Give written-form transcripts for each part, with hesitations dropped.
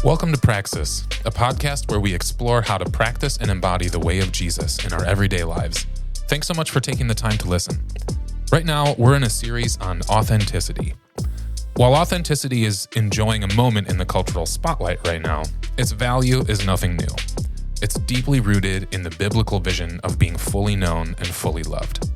Welcome to Praxis, a podcast where we explore how to practice and embody the way of Jesus in our everyday lives. Thanks so much for taking the time to listen. Right now, we're in a series on authenticity. While authenticity is enjoying a moment in the cultural spotlight right now, its value is nothing new. It's deeply rooted in the biblical vision of being fully known and fully loved.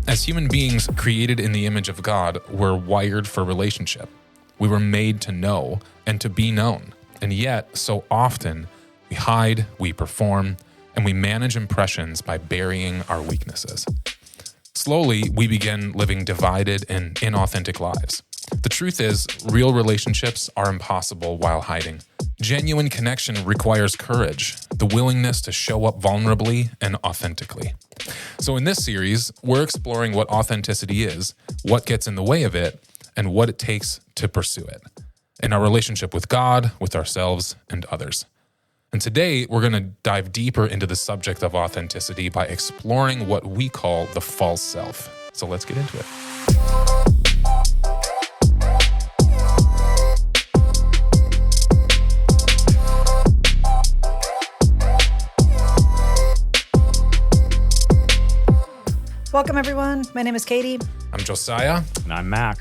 As human beings created in the image of God, we're wired for relationship. We were made to know and to be known. And yet, so often, we hide, we perform, and we manage impressions by burying our weaknesses. Slowly, we begin living divided and inauthentic lives. The truth is, real relationships are impossible while hiding. Genuine connection requires courage, the willingness to show up vulnerably and authentically. So in this series, we're exploring what authenticity is, what gets in the way of it, and what it takes to pursue it in our relationship with God, with ourselves, and others. And today, we're going to dive deeper into the subject of authenticity by exploring what we call the false self. So let's get into it. Welcome, everyone. My name is Katie. I'm Josiah. And I'm Mac.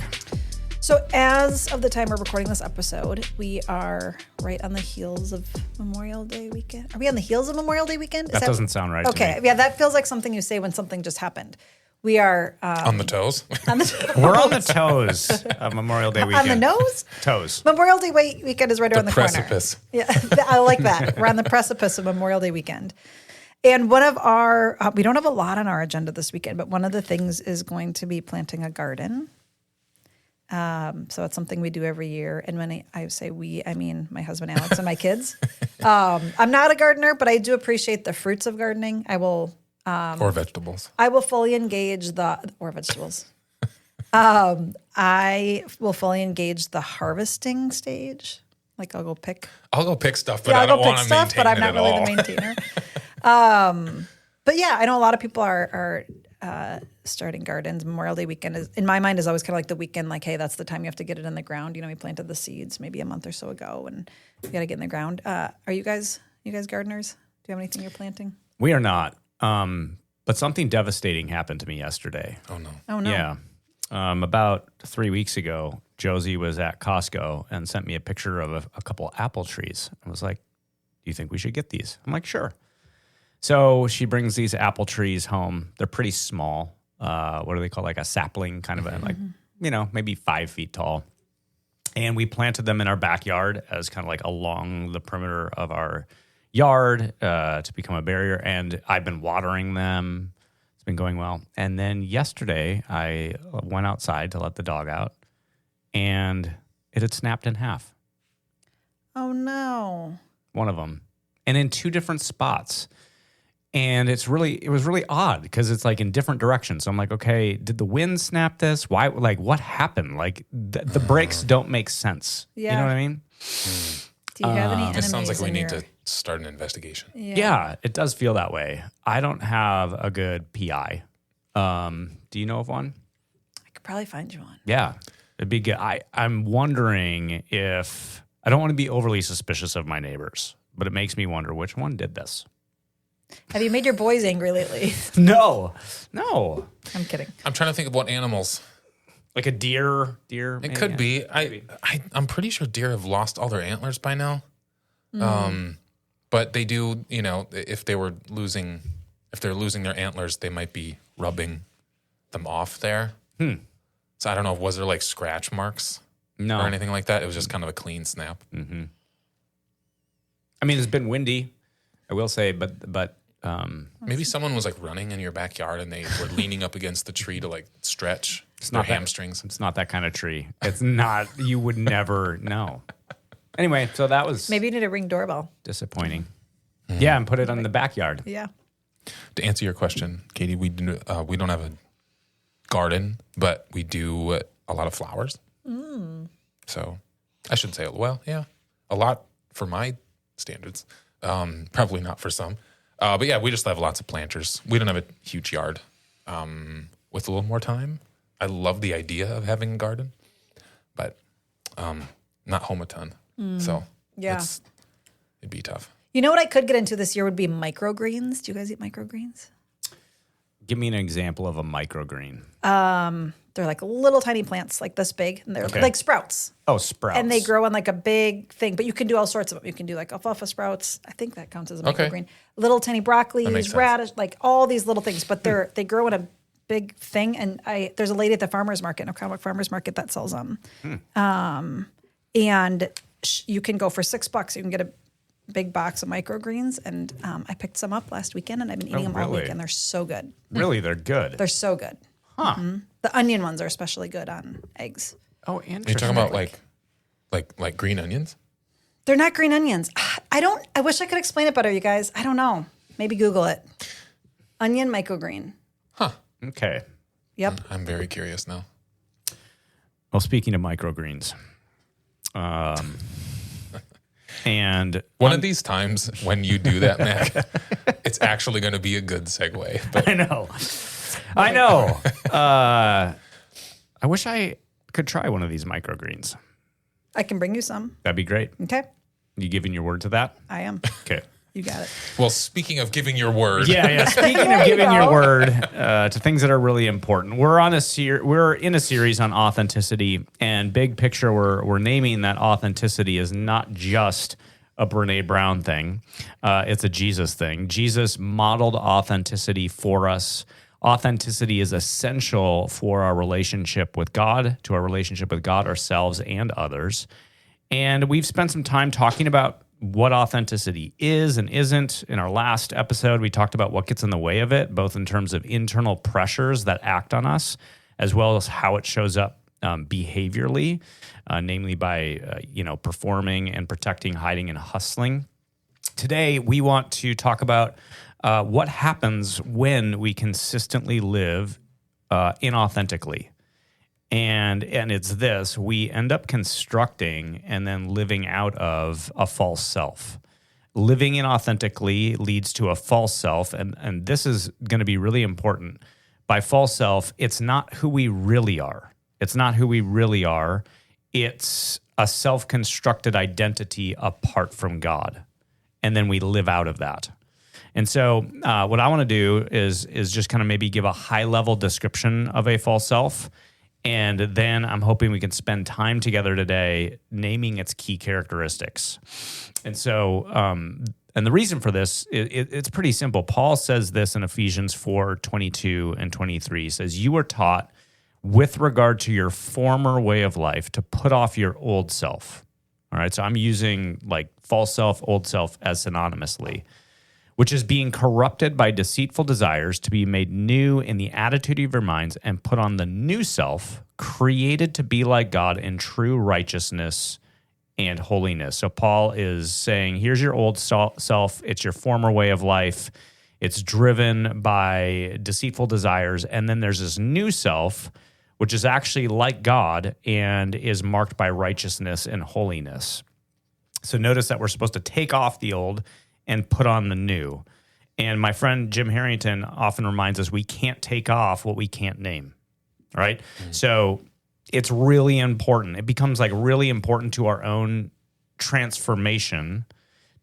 So as of the time we're recording this episode, we are right on the heels of Memorial Day weekend. Are we on the heels of Memorial Day weekend? That doesn't sound right okay, to me. Yeah, that feels like something you say when something just happened. We are... on the toes? We're on the toes of Memorial Day weekend. On the nose? Toes. Memorial Day weekend is right around the precipice. corner. Yeah, I like that. We're on the precipice of Memorial Day weekend. And one of our... we don't have a lot on our agenda this weekend, but one of the things is going to be planting a garden. So it's something we do every year. And when I say we, I mean my husband, Alex, and my kids. I'm not a gardener, but I do appreciate the fruits of gardening. I will... or vegetables. I will fully engage or vegetables. I will fully engage the harvesting stage. Like I'll go pick stuff, but I don't want to maintain it but I'm not at really all. the maintainer. But yeah, I know a lot of people are starting gardens. Memorial Day weekend is, in my mind, is always kind of like the weekend. Like, hey, that's the time you have to get it in the ground. You know, we planted the seeds maybe a month or so ago, and you got to get in the ground. Are you guys gardeners? Do you have anything you're planting? We are not. But something devastating happened to me yesterday. Oh, no. Oh no. Yeah. About 3 weeks ago, Josie was at Costco and sent me a picture of a couple apple trees. I was like, do you think we should get these? I'm like, sure. So she brings these apple trees home. They're pretty small. What do they call, like a sapling, kind of like, maybe 5 feet tall. And we planted them in our backyard as kind of like along the perimeter of our yard to become a barrier. And I've been watering them. It's been going well. And then yesterday I went outside to let the dog out and it had snapped in half. Oh no. One of them. And in two different spots. And it was really odd because it's like in different directions. So I'm like, okay, did the wind snap this? Why? Like, what happened? Like, the breaks don't make sense. Yeah. You know what I mean? Do you have any enemies? This sounds like we in need your... to start an investigation. Yeah, it does feel that way. I don't have a good PI. Do you know of one? I could probably find you one. Yeah, it'd be good. I'm wondering if I don't want to be overly suspicious of my neighbors, but it makes me wonder which one did this. Have you made your boys angry lately? No. I'm kidding. I'm trying to think of what animals. Like a deer. It could be. I'm pretty sure deer have lost all their antlers by now. But they do, if they're losing their antlers, they might be rubbing them off there. So I don't know, was there like scratch marks or anything like that? It was just kind of a clean snap. Mm-hmm. I mean, it's been windy, I will say, but maybe someone was like running in your backyard and they were leaning up against the tree to like stretch their hamstrings. It's not that kind of tree. It's not. You would never know. Anyway, so that was Maybe you need a Ring doorbell. disappointing. Yeah, and put it on the backyard. Yeah. To answer your question, Katie, we don't have a garden, but we do a lot of flowers. So I should say, a lot for my standards. Probably not for some. But yeah, we just have lots of planters. We don't have a huge yard. With a little more time, I love the idea of having a garden, but not home a ton. So Yeah. It'd be tough. You know what I could get into this year would be microgreens. Do you guys eat microgreens? Give me an example of a microgreen. They're like little tiny plants like this big, and they're Okay. like sprouts. Oh, sprouts. And they grow on like a big thing, but you can do all sorts of them. You can do like alfalfa sprouts. I think that counts as a Okay. microgreen. Little tiny That makes broccoli, sense. radish, like all these little things, but they grow in a big thing. And there's a lady at the farmer's market, Oconomowoc Farmer's Market, that sells them. And you can go for $6. You can get a big box of microgreens. And I picked some up last weekend, and I've been eating them all really? weekend. They're so good. Really, they're good. They're so good. Huh. The onion ones are especially good on eggs. Oh, Are you interesting. talking about like green onions? They're not green onions. I wish I could explain it better, you guys. I don't know. Maybe Google it. Onion microgreen. Okay. Yep. I'm very curious now. Well, speaking of microgreens, and One of these times when you do that, Mac, it's actually going to be a good segue. But I know. I wish I could try one of these microgreens. I can bring you some. That'd be great. Okay. You giving your word to that? I am. Okay. You got it. well, speaking of giving your word, Yeah. Speaking of giving your word to things that are really important, we're in a series on authenticity, and big picture, we're naming that authenticity is not just a Brene Brown thing; it's a Jesus thing. Jesus modeled authenticity for us. Authenticity is essential for our relationship with God, to our relationship with God, ourselves, and others. And we've spent some time talking about what authenticity is and isn't. In our last episode, we talked about what gets in the way of it, both in terms of internal pressures that act on us, as well as how it shows up behaviorally, namely by performing and protecting, hiding, and hustling. Today, we want to talk about what happens when we consistently live inauthentically. And it's this: we end up constructing and then living out of a false self. Living inauthentically leads to a false self, and this is going to be really important. By false self, it's not who we really are. It's not who we really are. It's a self-constructed identity apart from God, and then we live out of that. And so what I want to do is just kind of maybe give a high-level description of a false self. And then I'm hoping we can spend time together today naming its key characteristics. And so, and the reason for this, it's pretty simple. Paul says this in Ephesians 4:22 and 23. He says, "You were taught with regard to your former way of life to put off your old self." All right, so I'm using like false self, old self as synonymously, which is being corrupted by deceitful desires, to be made new in the attitude of your minds, and put on the new self, created to be like God in true righteousness and holiness. So Paul is saying, here's your old self. It's your former way of life. It's driven by deceitful desires. And then there's this new self, which is actually like God and is marked by righteousness and holiness. So notice that we're supposed to take off the old and put on the new. And my friend Jim Harrington often reminds us we can't take off what we can't name, right? So it's really important. It becomes like really important to our own transformation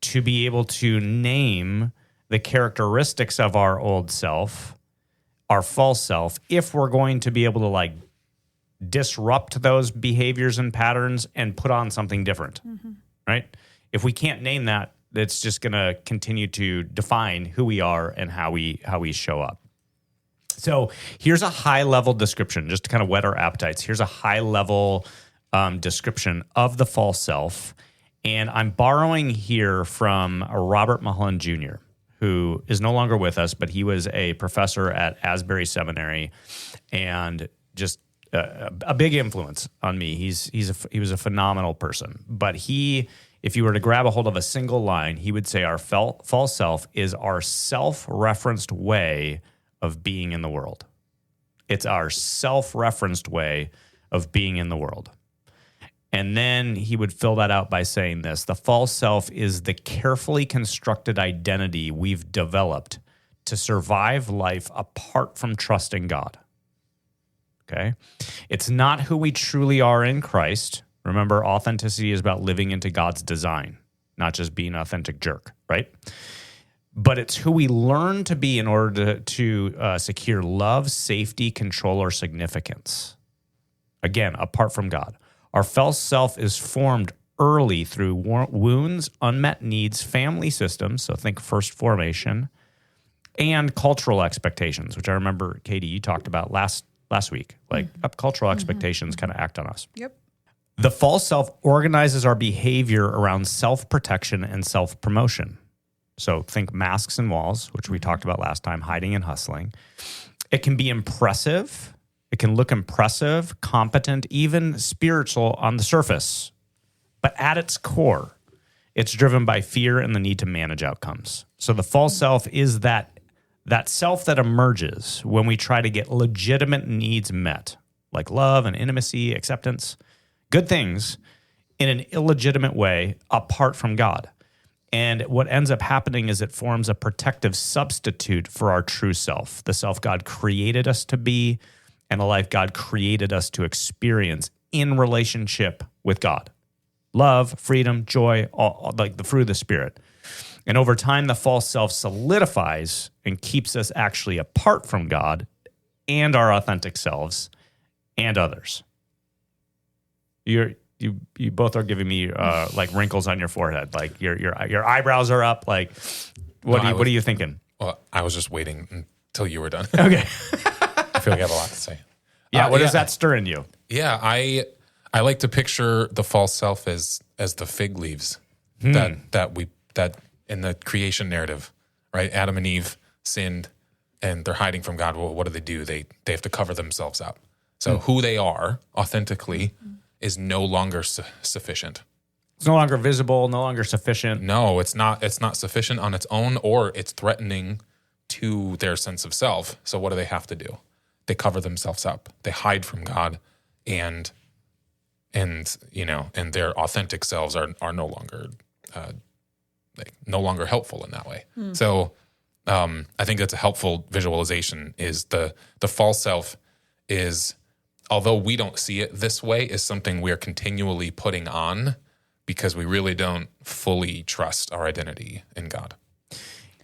to be able to name the characteristics of our old self, our false self, if we're going to be able to like disrupt those behaviors and patterns and put on something different, right? If we can't name that, it's just going to continue to define who we are and how we show up. So here's a high-level description, just to kind of whet our appetites. Here's a high-level description of the false self, and I'm borrowing here from Robert Mulholland Jr., who is no longer with us, but he was a professor at Asbury Seminary and just a big influence on me. He was a phenomenal person, but if you were to grab a hold of a single line, he would say our false self is our self-referenced way of being in the world. It's our self-referenced way of being in the world. And then he would fill that out by saying this: the false self is the carefully constructed identity we've developed to survive life apart from trusting God. Okay? It's not who we truly are in Christ. Remember, authenticity is about living into God's design, not just being an authentic jerk, right? But it's who we learn to be in order to secure love, safety, control, or significance. Again, apart from God. Our false self is formed early through wounds, unmet needs, family systems, so think first formation, and cultural expectations, which I remember, Katie, you talked about last week. Like cultural expectations kind of act on us. Yep. The false self organizes our behavior around self-protection and self-promotion. So think masks and walls, which we talked about last time, hiding and hustling. It can be impressive. It can look impressive, competent, even spiritual on the surface. But at its core, it's driven by fear and the need to manage outcomes. So the false self is that self that emerges when we try to get legitimate needs met, like love and intimacy, acceptance, good things, in an illegitimate way apart from God. And what ends up happening is it forms a protective substitute for our true self, the self God created us to be, and the life God created us to experience in relationship with God. Love, freedom, joy, all, like the fruit of the Spirit. And over time, the false self solidifies and keeps us actually apart from God and our authentic selves and others. You both are giving me like wrinkles on your forehead. Like your eyebrows are up. Like what are you thinking? Well, I was just waiting until you were done. Okay. I feel like I have a lot to say. Yeah. What does that stir in you? Yeah, I like to picture the false self as the fig leaves that in the creation narrative, right? Adam and Eve sinned and they're hiding from God. Well, what do? They have to cover themselves up. So who they are authentically is no longer sufficient. It's no longer visible, no longer sufficient. No, it's not. It's not sufficient on its own, or it's threatening to their sense of self. So what do they have to do? They cover themselves up. They hide from God, and their authentic selves are no longer no longer helpful in that way. So I think that's a helpful visualization. Is the false self is, although we don't see it this way, is something we're continually putting on because we really don't fully trust our identity in God.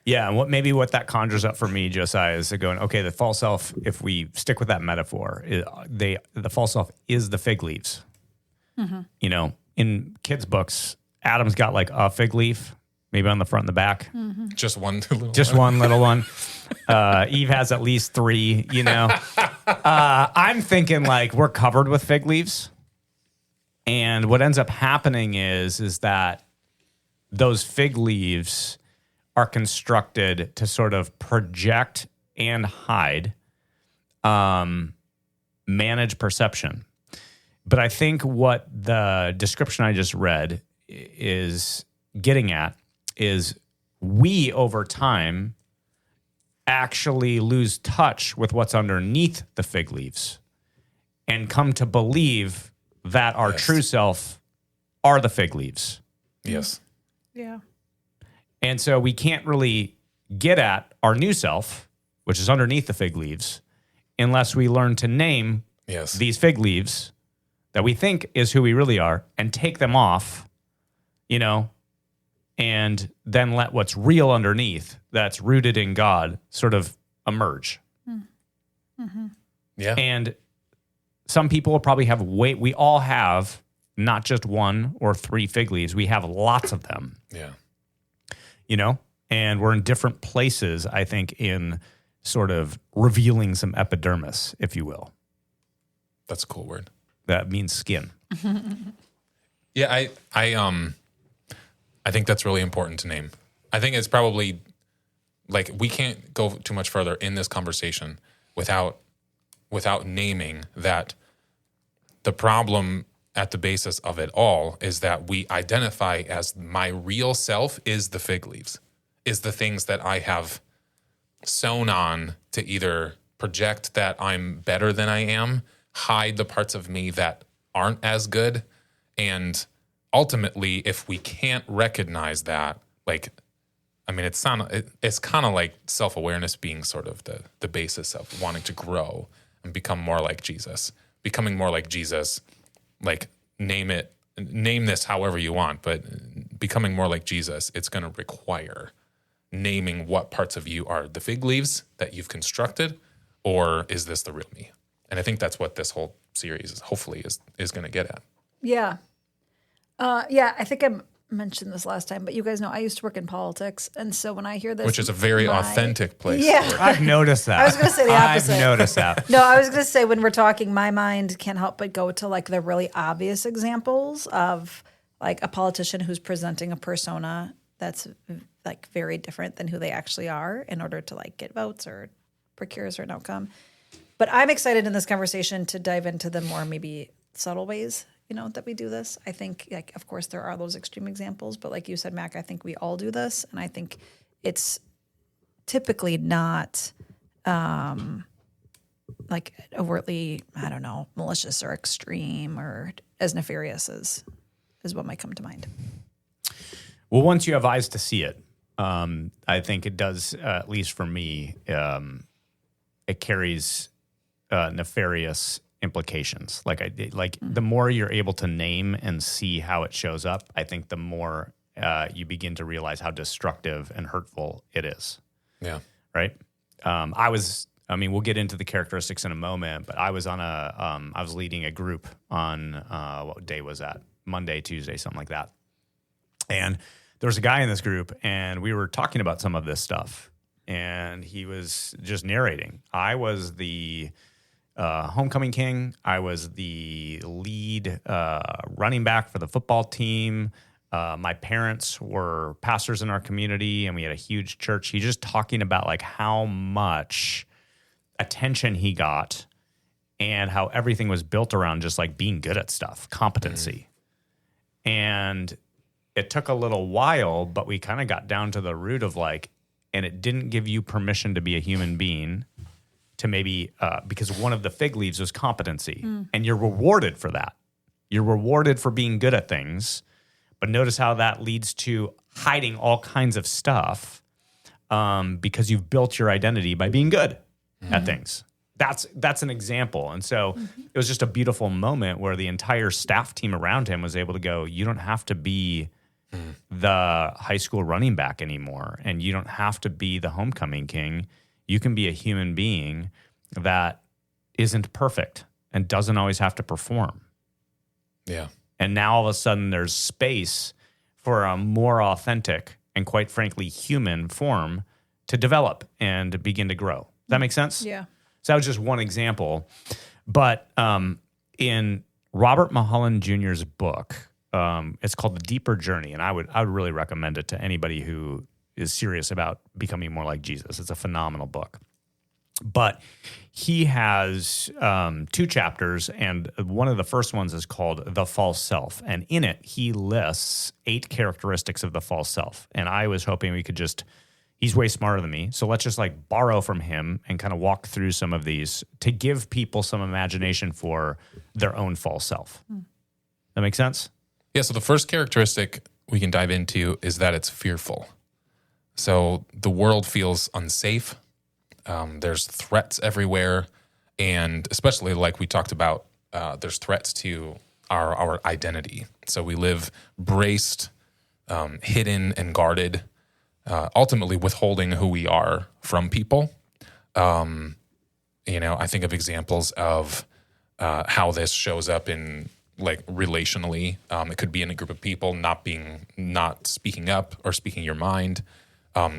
Yeah, and what that conjures up for me, Josiah, is going, okay, the false self, if we stick with that metaphor, the false self is the fig leaves. Mm-hmm. In kids' books, Adam's got like a fig leaf, maybe on the front and the back. Mm-hmm. Just one little one little one. Eve has at least 3, I'm thinking like we're covered with fig leaves. And what ends up happening is that those fig leaves are constructed to sort of project and hide, manage perception. But I think what the description I just read is getting at is we, over time, actually lose touch with what's underneath the fig leaves and come to believe that our true self are the fig leaves. Yes. Yeah. And so we can't really get at our new self, which is underneath the fig leaves, unless we learn to name these fig leaves that we think is who we really are and take them off, and then let what's real underneath, that's rooted in God, sort of emerge. Mm-hmm. Yeah. And some people will probably have we all have not just 1 or 3 fig leaves. We have lots of them. Yeah. And we're in different places, I think, in sort of revealing some epidermis, if you will. That's a cool word. That means skin. Yeah, I think that's really important to name. I think it's probably like we can't go too much further in this conversation without naming that the problem at the basis of it all is that we identify as my real self is the fig leaves, is the things that I have sewn on to either project that I'm better than I am, hide the parts of me that aren't as good. And ultimately, if we can't recognize that, it's kind of like self-awareness being sort of the basis of wanting to grow and become more like Jesus. Becoming more like Jesus, name this however you want, but becoming more like Jesus, it's going to require naming what parts of you are the fig leaves that you've constructed, or is this the real me? And I think that's what this whole series is, hopefully is going to get at. Yeah. I think I mentioned this last time, but you guys know I used to work in politics. And so when I hear this... Which is a very authentic place. Yeah. I've noticed that. I was going to say the opposite. I've noticed that. No, I was going to say when we're talking, my mind can't help but go to like the really obvious examples of like a politician who's presenting a persona that's like very different than who they actually are in order to like get votes or procure a certain outcome. But I'm excited in this conversation to dive into the more maybe subtle ways, that we do this. I think, like, of course, there are those extreme examples, but like you said, Mac, I think we all do this, and I think it's typically not like overtly, I don't know, malicious or extreme or as nefarious as what might come to mind. Well, once you have eyes to see it, I think it does, at least for me, it carries nefarious implications. The more you're able to name and see how it shows up, I think the more you begin to realize how destructive and hurtful it is. Yeah. Right? We'll get into the characteristics in a moment, but I was I was leading a group on, what day was that? Monday, Tuesday, something like that. And there was a guy in this group, and we were talking about some of this stuff, and he was just narrating. I was the homecoming king. I was the lead running back for the football team. My parents were pastors in our community, and we had a huge church. He's just talking about like how much attention he got and how everything was built around just like being good at stuff, competency. And it took a little while, but we kind of got down to the root of like, and it didn't give you permission to be a human being to maybe, because one of the fig leaves was competency, and you're rewarded for that. You're rewarded for being good at things, but notice how that leads to hiding all kinds of stuff because you've built your identity by being good at things. That's an example. And so it was just a beautiful moment where the entire staff team around him was able to go, you don't have to be the high school running back anymore, and you don't have to be the homecoming king. You can be a human being that isn't perfect and doesn't always have to perform. Yeah. And now all of a sudden there's space for a more authentic and quite frankly human form to develop and begin to grow. Does that make sense? Yeah. So that was just one example. But in Robert Mulholland Jr.'s book, it's called The Deeper Journey, and I would really recommend it to anybody who is serious about becoming more like Jesus. It's a phenomenal book. But he has 2 chapters, and one of the first ones is called The False Self. And in it, he lists 8 characteristics of the false self. And I was hoping we could he's way smarter than me, so let's just like borrow from him and kind of walk through some of these to give people some imagination for their own false self. That make sense? Yeah, so the first characteristic we can dive into is that it's fearful. So the world feels unsafe. There's threats everywhere. And especially like we talked about, there's threats to our identity. So we live braced, hidden, and guarded, ultimately withholding who we are from people. I think of examples of how this shows up in like relationally. It could be in a group of people not speaking up or speaking your mind,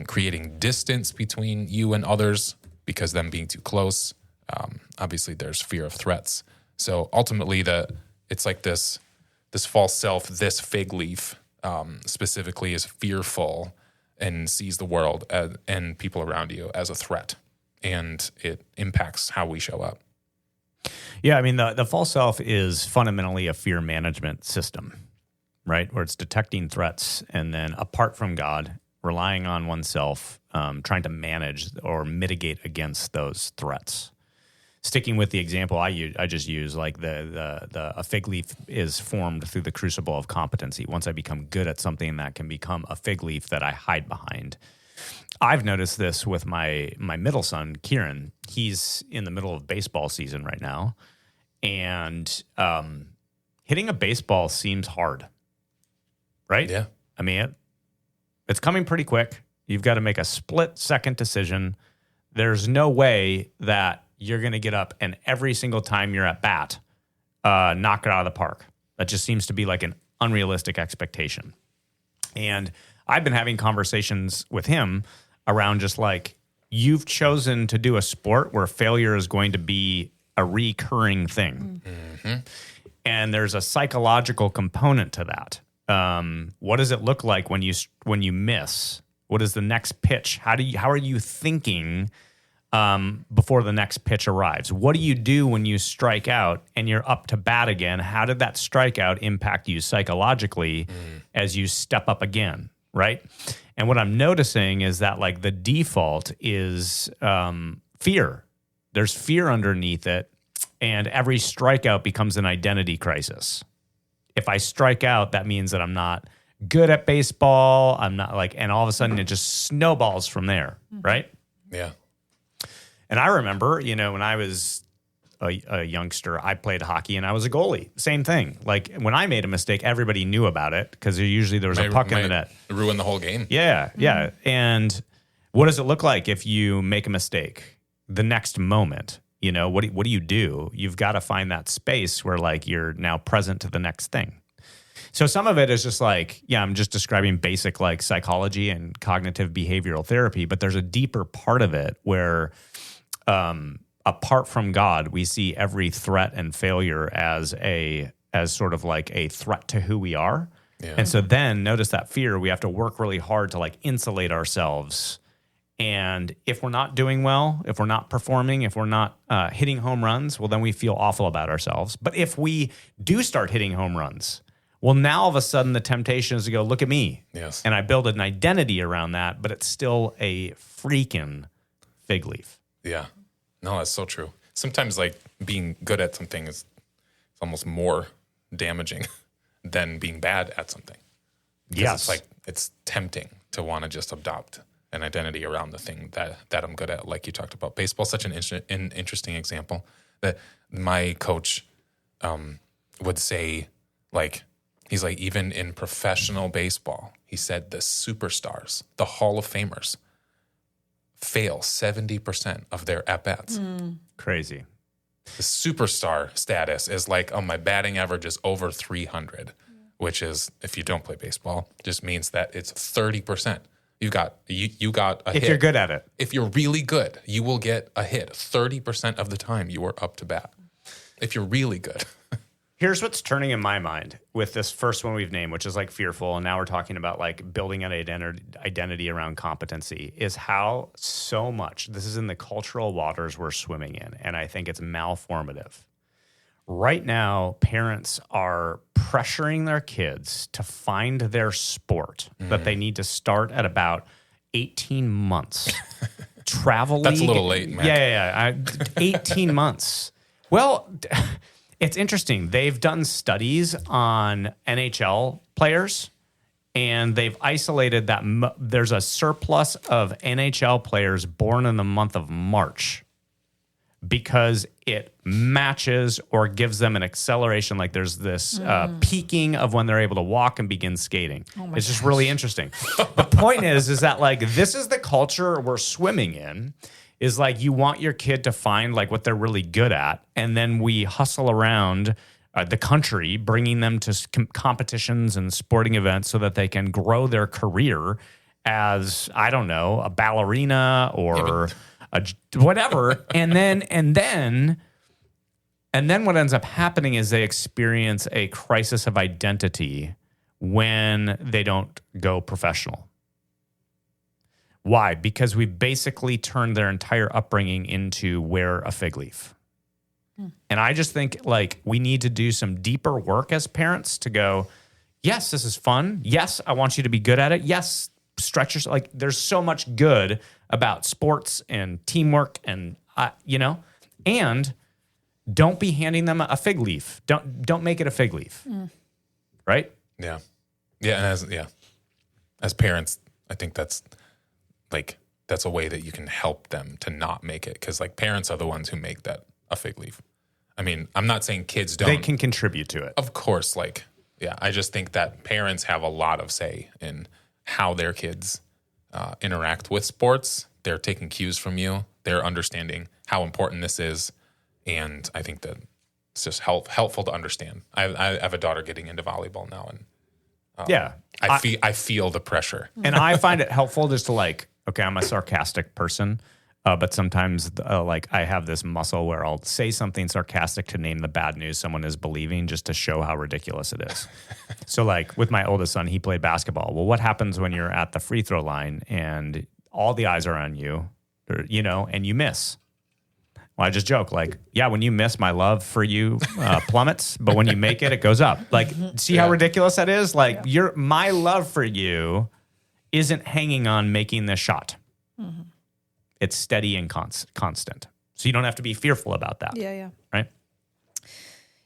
creating distance between you and others because them being too close. Obviously, there's fear of threats. So ultimately, it's like this false self, this fig leaf specifically is fearful and sees the world and people around you as a threat, and it impacts how we show up. Yeah, I mean, the false self is fundamentally a fear management system, right? Where it's detecting threats and then apart from God, relying on oneself, trying to manage or mitigate against those threats. Sticking with the example I just use, like a fig leaf is formed through the crucible of competency. Once I become good at something, that can become a fig leaf that I hide behind. I've noticed this with my middle son, Kieran. He's in the middle of baseball season right now, and hitting a baseball seems hard, right? Yeah. I mean, it's coming pretty quick. You've got to make a split-second decision. There's no way that you're going to get up and every single time you're at bat, knock it out of the park. That just seems to be like an unrealistic expectation. And I've been having conversations with him around just like, you've chosen to do a sport where failure is going to be a recurring thing. Mm-hmm. And there's a psychological component to that. What does it look like when you miss? What is the next pitch? How are you thinking before the next pitch arrives? What do you do when you strike out and you're up to bat again? How did that strikeout impact you psychologically as you step up again, right? And what I'm noticing is that like the default is fear. There's fear underneath it, and every strikeout becomes an identity crisis. If I strike out, that means that I'm not good at baseball. I'm not like, and all of a sudden it just snowballs from there, right? Yeah. And I remember, when I was a youngster, I played hockey and I was a goalie. Same thing. Like when I made a mistake, everybody knew about it because there was a puck in the net. Ruin the whole game. Yeah, yeah. And what does it look like if you make a mistake? The next moment, what do you do? You've got to find that space where like you're now present to the next thing. So some of it is just like, I'm just describing basic like psychology and cognitive behavioral therapy, but there's a deeper part of it where apart from God, we see every threat and failure as sort of like a threat to who we are. Yeah. And so then notice that fear, we have to work really hard to like insulate ourselves. And if we're not doing well, if we're not performing, if we're not hitting home runs, well, then we feel awful about ourselves. But if we do start hitting home runs, well, now all of a sudden the temptation is to go, look at me. Yes. And I build an identity around that, but it's still a freaking fig leaf. Yeah. No, that's so true. Sometimes like being good at something is almost more damaging than being bad at something. Yes. It's like, it's tempting to want to just adopt an identity around the thing that I'm good at. Like you talked about baseball, such an interesting example that my coach would say, like, he's like, even in professional baseball, he said the superstars, the Hall of Famers, fail 70% of their at-bats. Crazy. The superstar status is like, my batting average is over 300, which is, if you don't play baseball, just means that it's 30%. You got a hit. If you're good at it. If you're really good, you will get a hit 30% of the time you are up to bat. If you're really good. Here's what's turning in my mind with this first one we've named, which is like fearful, and now we're talking about like building an identity around competency, is how so much, this is in the cultural waters we're swimming in, and I think it's malformative. Right now, parents are pressuring their kids to find their sport that they need to start at about 18 months. Travel That's league. a little late, man. Yeah. 18 months. Well, it's interesting. They've done studies on NHL players, and they've isolated that there's a surplus of NHL players born in the month of March because it matches or gives them an acceleration. Like there's this peaking of when they're able to walk and begin skating. It's just really interesting. The point is that like this is the culture we're swimming in. Is like you want your kid to find like what they're really good at, and then we hustle around the country, bringing them to competitions and sporting events so that they can grow their career as, I don't know, a ballerina or whatever. and then what ends up happening is they experience a crisis of identity when they don't go professional. Why? Because we basically turned their entire upbringing into wear a fig leaf. And I just think like we need to do some deeper work as parents to go, yes, this is fun. Yes, I want you to be good at it. Yes, stretch yourself. Like there's so much good about sports and teamwork and, and don't be handing them a fig leaf. Don't make it a fig leaf. Right? Yeah. Yeah. And as parents, I think that's a way that you can help them to not make it. Cause like parents are the ones who make that a fig leaf. I mean, I'm not saying kids don't. They can contribute to it. Of course, I just think that parents have a lot of say in how their kids interact with sports. They're taking cues from you. They're understanding how important this is. And I think that it's just helpful to understand. I have a daughter getting into volleyball now, and I feel the pressure. And I find it helpful just to okay, I'm a sarcastic person, but sometimes I have this muscle where I'll say something sarcastic to name the bad news someone is believing just to show how ridiculous it is. So with my oldest son, he played basketball. Well, what happens when you're at the free throw line and all the eyes are on you, and you miss? Well, I just joke when you miss, my love for you plummets, but when you make it, it goes up. See how ridiculous that is? My love for you isn't hanging on making this shot. Mm-hmm. It's steady and constant. So you don't have to be fearful about that. Yeah. Right?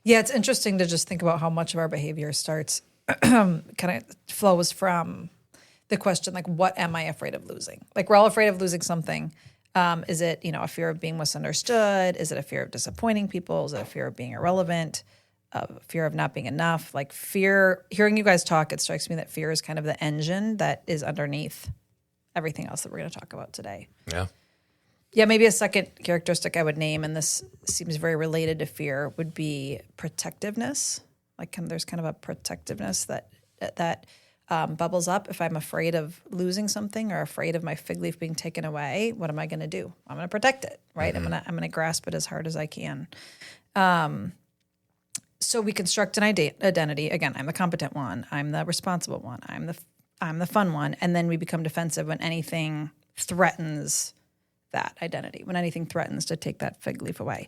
Yeah, it's interesting to just think about how much of our behavior starts, kind of flows from the question, what am I afraid of losing? We're all afraid of losing something. Is it, a fear of being misunderstood? Is it a fear of disappointing people? Is it a fear of being irrelevant? A fear of not being enough? Fear, hearing you guys talk, it strikes me that fear is kind of the engine that is underneath everything else that we're going to talk about today. Yeah. Yeah, maybe a second characteristic I would name, and this seems very related to fear, would be protectiveness. There's kind of a protectiveness that bubbles up. If I'm afraid of losing something or afraid of my fig leaf being taken away, what am I going to do? I'm going to protect it, right? Mm-hmm. I'm going to grasp it as hard as I can. So we construct an identity. Again, I'm the competent one. I'm the responsible one. I'm the fun one. And then we become defensive when anything threatens that identity, when anything threatens to take that fig leaf away.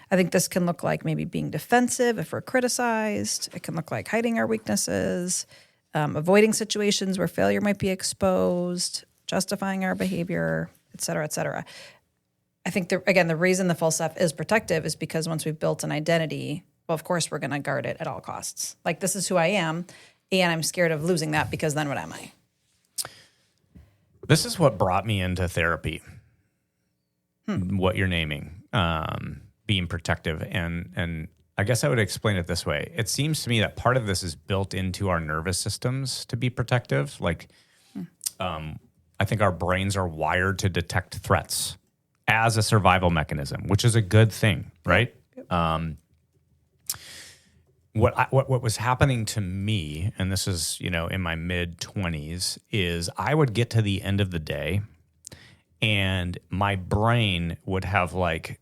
I think this can look like maybe being defensive if we're criticized. It can look like hiding our weaknesses, avoiding situations where failure might be exposed, justifying our behavior, et cetera, et cetera. I think, the reason the false F is protective is because once we've built an identity, well, of course, we're going to guard it at all costs. This is who I am, and I'm scared of losing that because then what am I? This is what brought me into therapy. What you're naming, being protective. And I guess I would explain it this way. It seems to me that part of this is built into our nervous systems to be protective. I think our brains are wired to detect threats as a survival mechanism, which is a good thing, right? Yep. What was happening to me, and this is, in my mid-20s, is I would get to the end of the day and my brain would have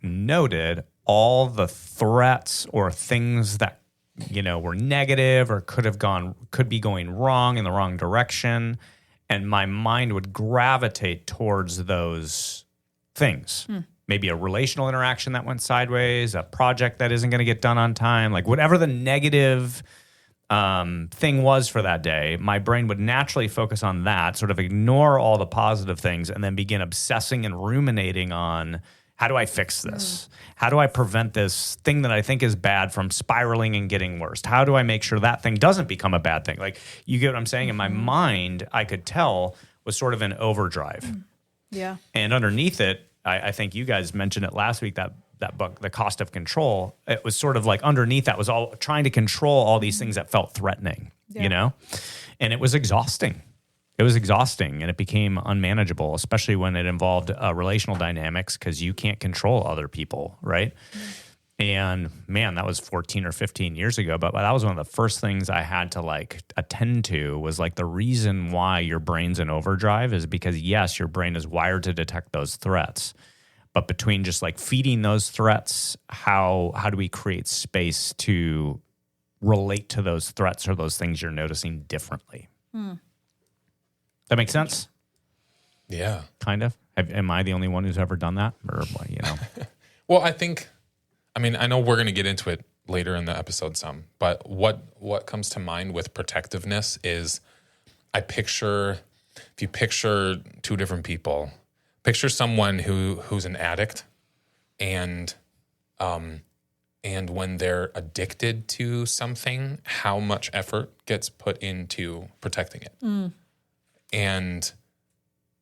noted all the threats or things that, were negative or could be going wrong in the wrong direction. And my mind would gravitate towards those things. Maybe a relational interaction that went sideways, a project that isn't going to get done on time, whatever the negative thing was for that day, my brain would naturally focus on that, sort of ignore all the positive things, and then begin obsessing and ruminating on, how do I fix this? How do I prevent this thing that I think is bad from spiraling and getting worse? How do I make sure that thing doesn't become a bad thing? You get what I'm saying? And my mind, I could tell, was sort of in overdrive. Yeah. And underneath it, I think you guys mentioned it last week, that book, The Cost of Control. It was sort of underneath that was all trying to control all these things that felt threatening, and it was exhausting. It was exhausting, and it became unmanageable, especially when it involved relational dynamics, because you can't control other people, right? And man, that was 14 or 15 years ago, but that was one of the first things I had to attend to was the reason why your brain's in overdrive is because, yes, your brain is wired to detect those threats. But between just feeding those threats, how do we create space to relate to those threats or those things you're noticing differently? That makes sense? Yeah. Kind of. Am I the only one who's ever done that? Or, Well, I know we're going to get into it later in the episode some, but what comes to mind with protectiveness is if you picture two different people, picture someone who's an addict and when they're addicted to something, how much effort gets put into protecting it. And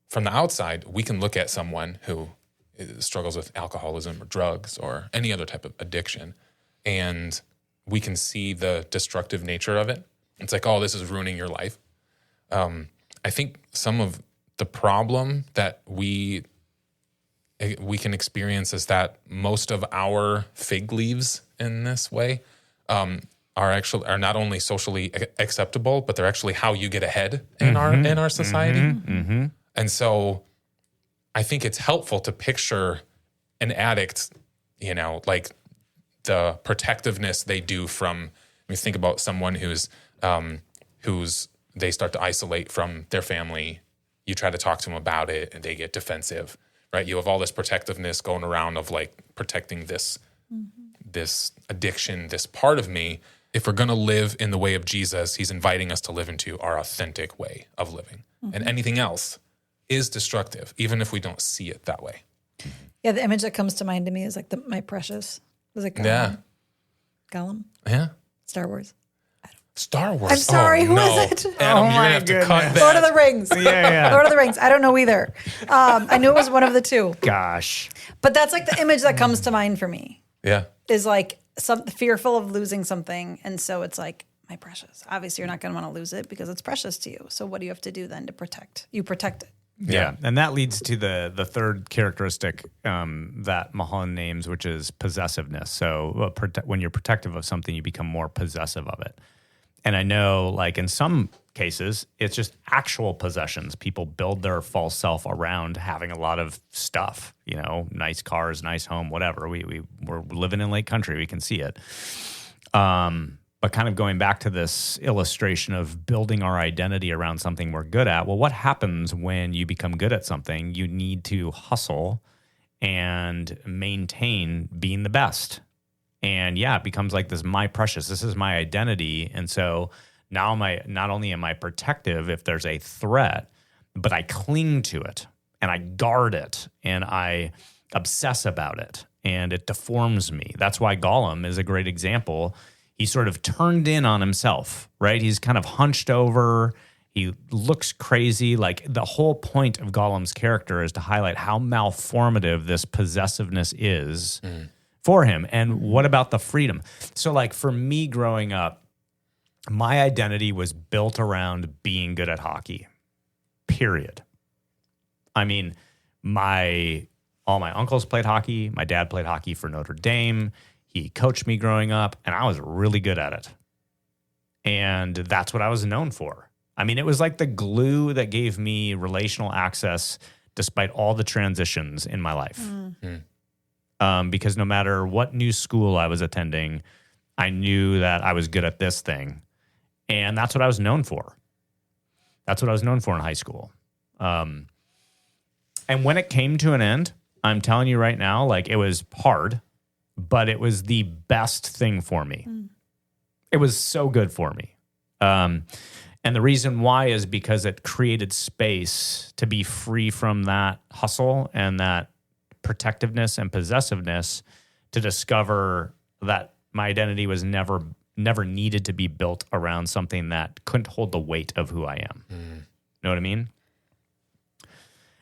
from the outside, we can look at someone who struggles with alcoholism or drugs or any other type of addiction, and we can see the destructive nature of it. It's like, oh, this is ruining your life. I think some of the problem that we can experience is that most of our fig leaves in this way are not only socially acceptable, but they're actually how you get ahead in our society. And so I think it's helpful to picture an addict, like the protectiveness they do from. I mean, think about someone who's they start to isolate from their family. You try to talk to them about it, and they get defensive, right? You have all this protectiveness going around of like protecting this addiction, this part of me. If we're going to live in the way of Jesus, he's inviting us to live into our authentic way of living. And anything else is destructive, even if we don't see it that way. Yeah, the image that comes to mind to me is like my precious. Was it Gollum? Yeah. Gollum? Yeah. Star Wars. Star Wars. I'm sorry, who no. is it? Adam, you're my going to have to cut goodness. that. Lord of the Rings. Yeah. Lord of the Rings. I don't know either. I knew it was one of the two. Gosh. But that's like the image that comes to mind for me. Yeah. Is like fearful of losing something. And so it's like, my precious. Obviously, you're not going to want to lose it because it's precious to you. So what do you have to do then to protect? You protect it. Yeah. And that leads to the third characteristic that Mahan names, which is possessiveness. So when you're protective of something, you become more possessive of it. And I know, like, in some cases, it's just actual possessions. People build their false self around having a lot of stuff, nice cars, nice home, whatever. We're living in Lake Country. We can see it. But kind of going back to this illustration of building our identity around something we're good at, well, what happens when you become good at something? You need to hustle and maintain being the best. And yeah, it becomes like this, my precious, this is my identity. And so now not only am I protective if there's a threat, but I cling to it and I guard it and I obsess about it and it deforms me. That's why Gollum is a great example. He sort of turned in on himself, right? He's kind of hunched over. He looks crazy. Like the whole point of Gollum's character is to highlight how malformative this possessiveness is for him. And what about the freedom? So like for me growing up, my identity was built around being good at hockey, period. I mean, all my uncles played hockey. My dad played hockey for Notre Dame. He coached me growing up, and I was really good at it. And that's what I was known for. I mean, it was like the glue that gave me relational access despite all the transitions in my life. Because no matter what new school I was attending, I knew that I was good at this thing. And that's what I was known for. That's what I was known for in high school. And when it came to an end, I'm telling you right now, like it was hard, but it was the best thing for me. It was so good for me. And the reason why is because it created space to be free from that hustle and that protectiveness and possessiveness to discover that my identity was never needed to be built around something that couldn't hold the weight of who I am. Know what I mean?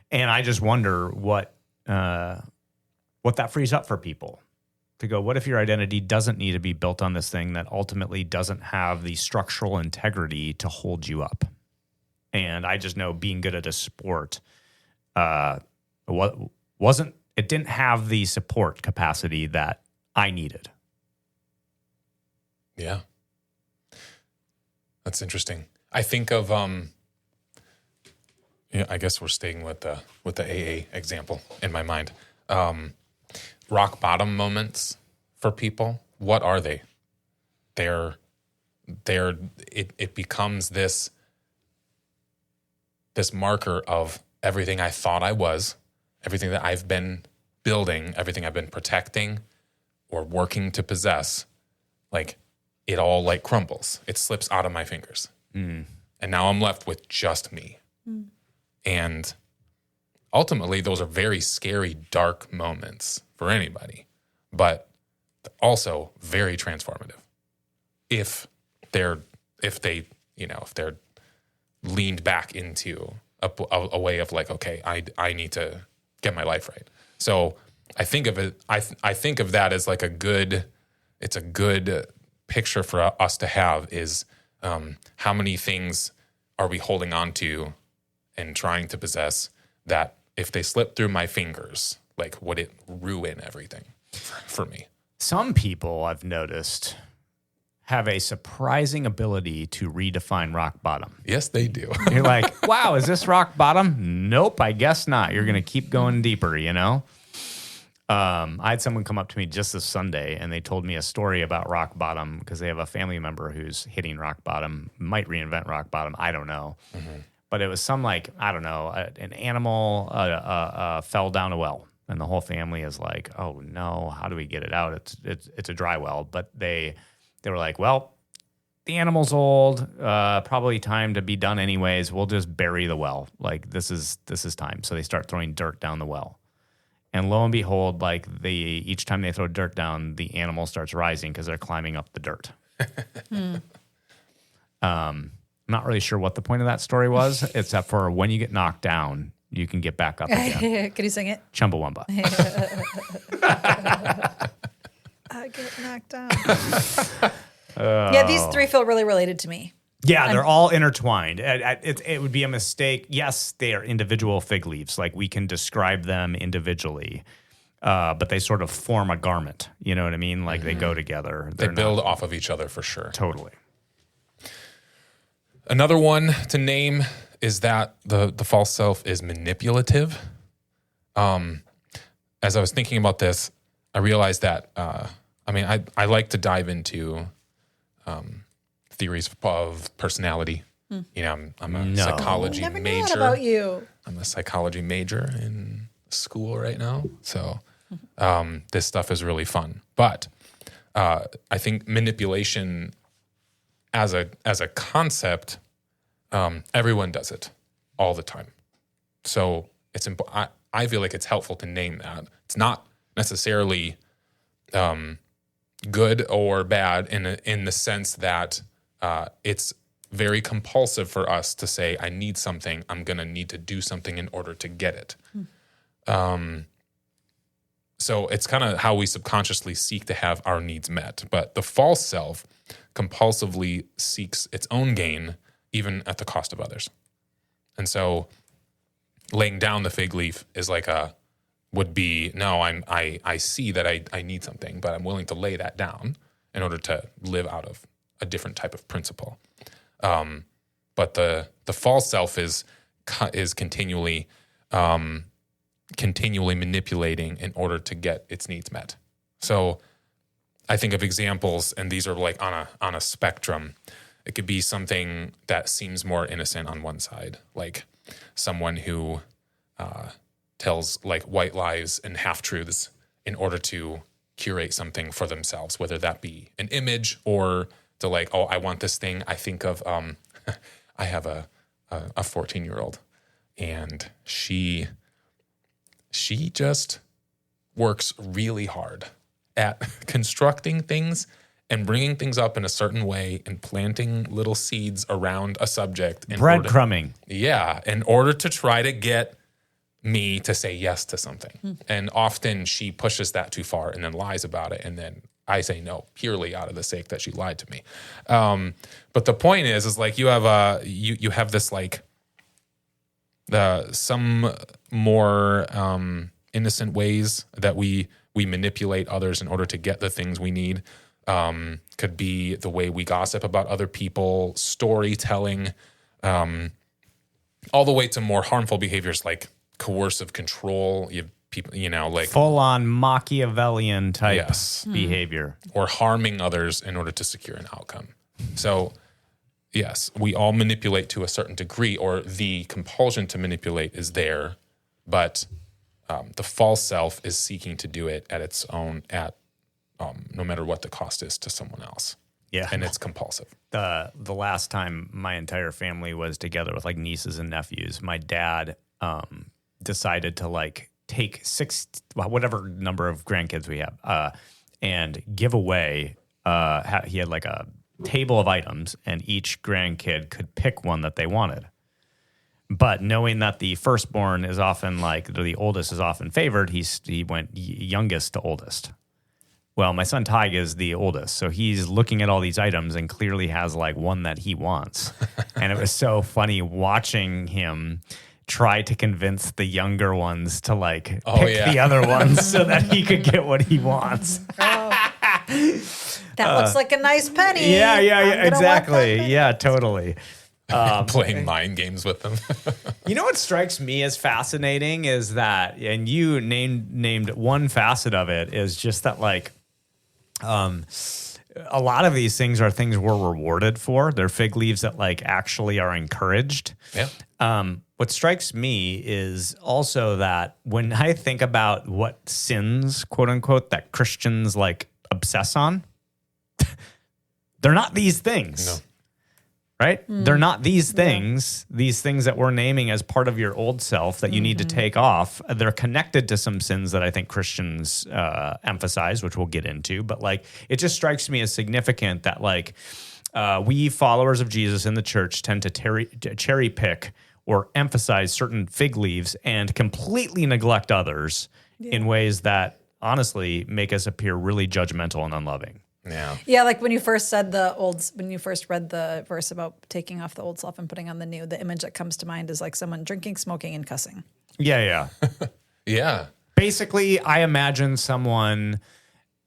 And I just wonder what that frees up for people to go, what if your identity doesn't need to be built on this thing that ultimately doesn't have the structural integrity to hold you up? And I just know being good at a sport it didn't have the support capacity that I needed. Yeah. That's interesting. I think of I guess we're staying with the AA example in my mind. Rock bottom moments for people. What are they? It becomes this marker of everything I thought I was, everything that I've been building, everything I've been protecting or working to possess, like it all like crumbles. It slips out of my fingers. And now I'm left with just me. And ultimately, those are very scary, dark moments for anybody, but also very transformative. If they're leaned back into a way of like, okay, I need to get my life right. So I think of it. I think of that as like it's a good picture for us to have is how many things are we holding on to and trying to possess that if they slip through my fingers, like would it ruin everything for me? Some people I've noticed have a surprising ability to redefine rock bottom. Yes, they do. You're like, wow, is this rock bottom? Nope, I guess not. You're going to keep going deeper, you know? I had someone come up to me just this Sunday, and they told me a story about rock bottom because they have a family member who's hitting rock bottom, might reinvent rock bottom. I don't know. Mm-hmm. But it was some like, I don't know, an animal fell down a well. And the whole family is like, oh, no, how do we get it out? It's a dry well. But they were like, well, the animal's old, probably time to be done anyways. We'll just bury the well. Like, this is time. So they start throwing dirt down the well. And lo and behold, like each time they throw dirt down, the animal starts rising because they're climbing up the dirt. I'm not really sure what the point of that story was, except for when you get knocked down, you can get back up again. Can you sing it? Chumbawamba. I get knocked down. Yeah, these three feel really related to me. Yeah, they're all intertwined. It would be a mistake. Yes, they are individual fig leaves. Like, we can describe them individually, but they sort of form a garment. You know what I mean? Like, they go together. They build off of each other for sure. Totally. Another one to name is that the false self is manipulative. As I was thinking about this, I realized that, I like to dive into theories of personality. You know, I'm a psychology Never major. knew that about you. I'm a psychology major in school right now. So this stuff is really fun. But I think manipulation as a concept, everyone does it all the time. So it's I feel like it's helpful to name that. It's not necessarily good or bad in the sense that it's very compulsive for us to say, I need something, I'm going to need to do something in order to get it. So it's kind of how we subconsciously seek to have our needs met. But the false self compulsively seeks its own gain, even at the cost of others. And so laying down the fig leaf is like would be, no, I see that I need something, but I'm willing to lay that down in order to live out of a different type of principle. But the false self is continually manipulating in order to get its needs met. So I think of examples, and these are like on a spectrum. It could be something that seems more innocent on one side, like someone who tells like white lies and half-truths in order to curate something for themselves, whether that be an image or to like, oh, I want this thing. I think of, I have a 14-year-old, and she just works really hard at constructing things and bringing things up in a certain way and planting little seeds around a subject. Breadcrumbing. Yeah, in order to try to get me to say yes to something. And often she pushes that too far and then lies about it. And then I say no, purely out of the sake that she lied to me. But the point is like you have you have this like some more innocent ways that we manipulate others in order to get the things we need. Could be the way we gossip about other people, storytelling, all the way to more harmful behaviors like coercive control. You have people, like full-on Machiavellian type behavior, or harming others in order to secure an outcome. So, yes, we all manipulate to a certain degree, or the compulsion to manipulate is there, but the false self is seeking to do it at its own, no matter what the cost is to someone else. Yeah, and it's compulsive. The last time my entire family was together with like nieces and nephews, my dad decided to like take whatever number of grandkids we have, and give away. He had like a table of items, and each grandkid could pick one that they wanted. But knowing that the firstborn is often like the oldest is often favored, he went youngest to oldest. Well, my son Tig is the oldest, so he's looking at all these items and clearly has like one that he wants. And it was so funny watching him try to convince the younger ones to like pick the other ones so that he could get what he wants. That looks like a nice penny. Yeah, exactly. Yeah, totally. Playing mind games with them. You know what strikes me as fascinating is that, and you named one facet of it, is just that like a lot of these things are things we're rewarded for. They're fig leaves that like actually are encouraged. Yeah. What strikes me is also that when I think about what sins, quote unquote, that Christians like obsess on, they're not these things. No. Right? They're not these things that we're naming as part of your old self that you need to take off. They're connected to some sins that I think Christians emphasize, which we'll get into. But like, it just strikes me as significant that like we followers of Jesus in the church tend to cherry pick or emphasize certain fig leaves and completely neglect others in ways that honestly make us appear really judgmental and unloving. Yeah. Yeah, like when you first read the verse about taking off the old self and putting on the new, the image that comes to mind is like someone drinking, smoking, and cussing. Yeah. Yeah. Basically, I imagine someone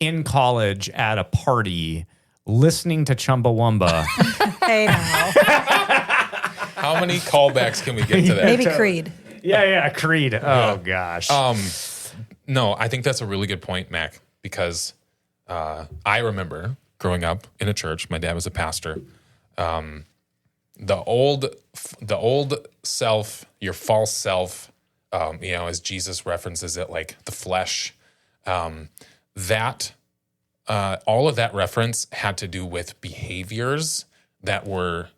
in college at a party listening to Chumbawamba. Hey, now. How many callbacks can we get to that? Maybe Creed. Yeah, Creed. Oh, gosh. No, I think that's a really good point, Mac, because I remember growing up in a church. My dad was a pastor. The old self, your false self, as Jesus references it, like the flesh, that all of that reference had to do with behaviors that were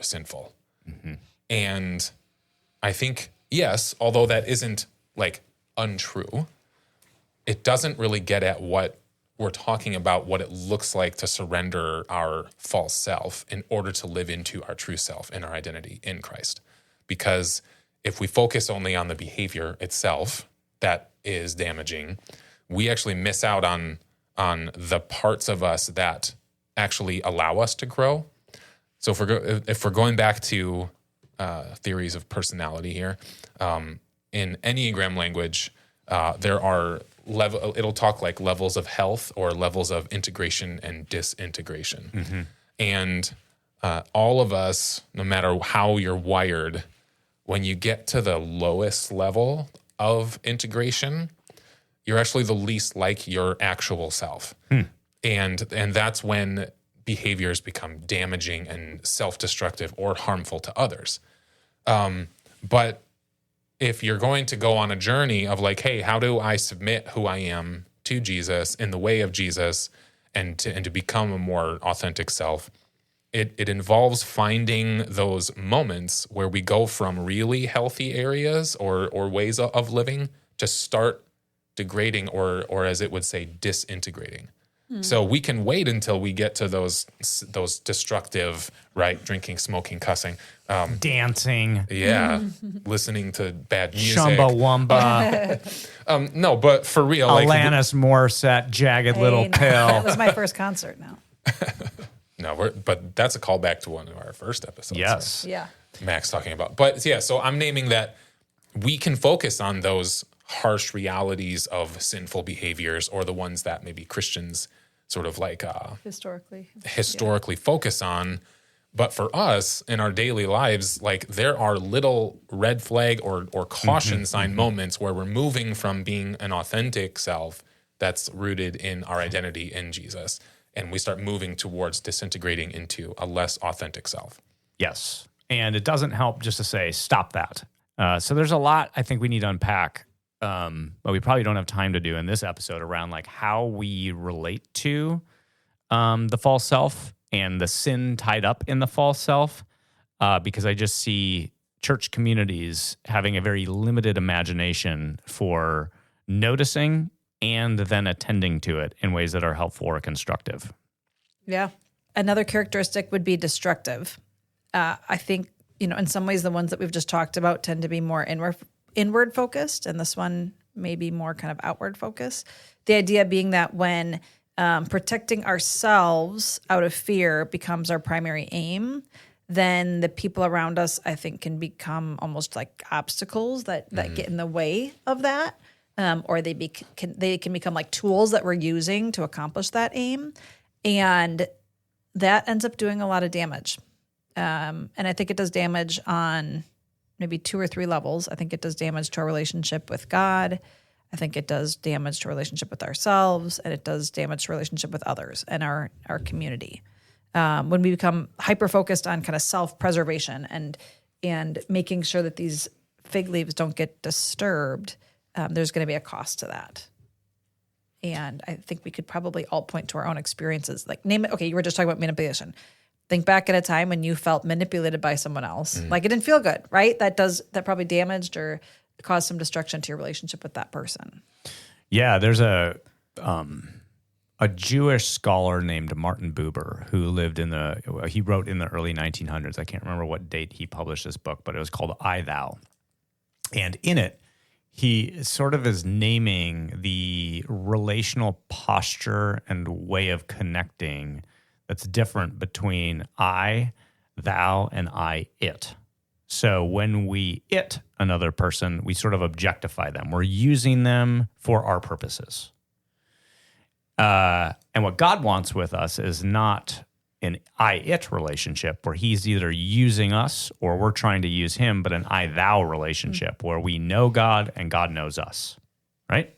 sinful. Mm-hmm. And I think, yes, although that isn't like untrue, it doesn't really get at what we're talking about, what it looks like to surrender our false self in order to live into our true self and our identity in Christ. Because if we focus only on the behavior itself that is damaging, we actually miss out on the parts of us that actually allow us to grow. So if we're going back to theories of personality here, in Enneagram language, there are it'll talk like levels of health or levels of integration and disintegration. Mm-hmm. And all of us, no matter how you're wired, when you get to the lowest level of integration, you're actually the least like your actual self. And that's when behaviors become damaging and self-destructive or harmful to others. But if you're going to go on a journey of like, hey, how do I submit who I am to Jesus in the way of Jesus and to become a more authentic self, it involves finding those moments where we go from really healthy areas or ways of living to start degrading or as it would say, disintegrating. So we can wait until we get to those destructive, right? Drinking, smoking, cussing. Dancing. Yeah. Listening to bad music. Chumbawamba. No, but for real. Alanis Morissette, Jagged Little Pill. That was my first concert now. No, but that's a callback to one of our first episodes. Yes. So Yeah. Max talking about. But yeah, so I'm naming that we can focus on those harsh realities of sinful behaviors or the ones that maybe Christians sort of like historically focus on. But for us in our daily lives, like there are little red flag or caution sign moments where we're moving from being an authentic self that's rooted in our identity in Jesus, and we start moving towards disintegrating into a less authentic self. Yes. And it doesn't help just to say, stop that. So there's a lot I think we need to unpack, but we probably don't have time to do in this episode around like how we relate to the false self and the sin tied up in the false self, because I just see church communities having a very limited imagination for noticing and then attending to it in ways that are helpful or constructive. Yeah. Another characteristic would be destructive. I think, in some ways the ones that we've just talked about tend to be more inward focused, and this one maybe more kind of outward focus. The idea being that when protecting ourselves out of fear becomes our primary aim, then the people around us, I think, can become almost like obstacles that get in the way of that, or they can become like tools that we're using to accomplish that aim, and that ends up doing a lot of damage. And I think it does damage on maybe 2 or 3 levels. I think it does damage to our relationship with God. I think it does damage to our relationship with ourselves, and it does damage to our relationship with others and our community. When we become hyper-focused on kind of self-preservation and making sure that these fig leaves don't get disturbed, there's going to be a cost to that. And I think we could probably all point to our own experiences. Like, name it. Okay, you were just talking about manipulation. Think back at a time when you felt manipulated by someone else. Like, it didn't feel good, right? That probably damaged or caused some destruction to your relationship with that person. Yeah, there's a Jewish scholar named Martin Buber who he wrote in the early 1900s. I can't remember what date he published this book, but it was called I, Thou. And in it, he sort of is naming the relational posture and way of connecting that's different between I, thou, and I, it. So when we it another person, we sort of objectify them. We're using them for our purposes. And what God wants with us is not an I-it relationship where he's either using us or we're trying to use him, but an I-thou relationship where we know God and God knows us, right?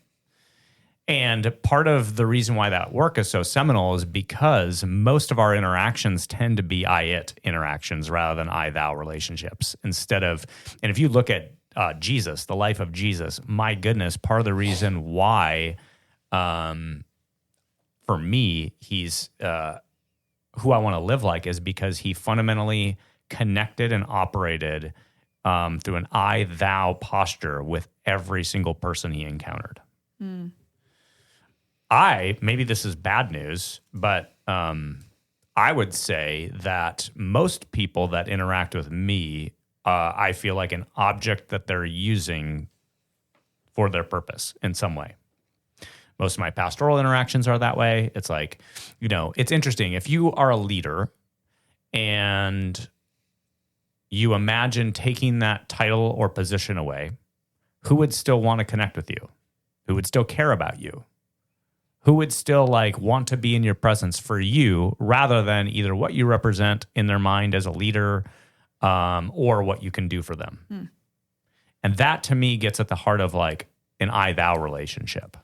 And part of the reason why that work is so seminal is because most of our interactions tend to be I-it interactions rather than I-thou relationships. And if you look at Jesus, the life of Jesus, my goodness, part of the reason why, for me, he's who I want to live like is because he fundamentally connected and operated through an I-thou posture with every single person he encountered. Maybe this is bad news, but I would say that most people that interact with me, I feel like an object that they're using for their purpose in some way. Most of my pastoral interactions are that way. It's like, it's interesting. If you are a leader and you imagine taking that title or position away, who would still want to connect with you? Who would still care about you? Who would still want to be in your presence for you rather than either what you represent in their mind as a leader or what you can do for them? And that to me gets at the heart of an I-thou relationship.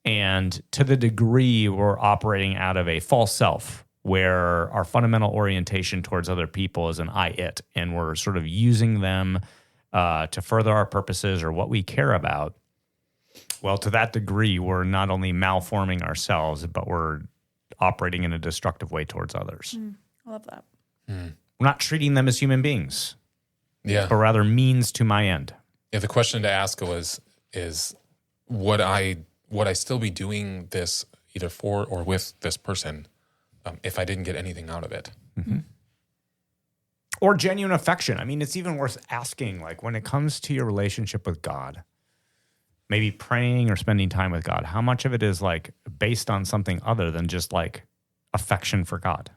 And to the degree we're operating out of a false self where our fundamental orientation towards other people is an I-it, and we're sort of using them to further our purposes or what we care about, well, to that degree, we're not only malforming ourselves, but we're operating in a destructive way towards others. I love that. We're not treating them as human beings, but rather means to my end. Yeah, the question to ask is would I still be doing this either for or with this person if I didn't get anything out of it? Mm-hmm. Or genuine affection. I mean, it's even worth asking, when it comes to your relationship with God, maybe praying or spending time with God, how much of it is based on something other than just affection for God?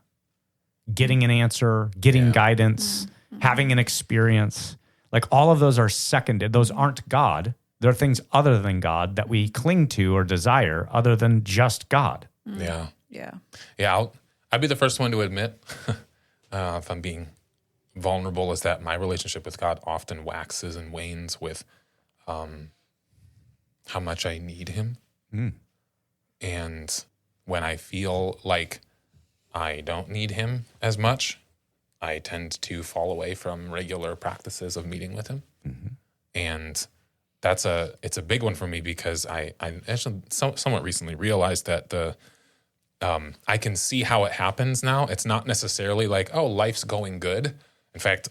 Getting an answer, getting guidance, having an experience. All of those are seconded. Those aren't God. There are things other than God that we cling to or desire other than just God. Yeah. Yeah. I'd be the first one to admit, if I'm being vulnerable, is that my relationship with God often waxes and wanes with how much I need him. And when I feel like I don't need him as much, I tend to fall away from regular practices of meeting with him. And it's a big one for me because I actually somewhat recently realized that I can see how it happens now. It's not necessarily life's going good. In fact,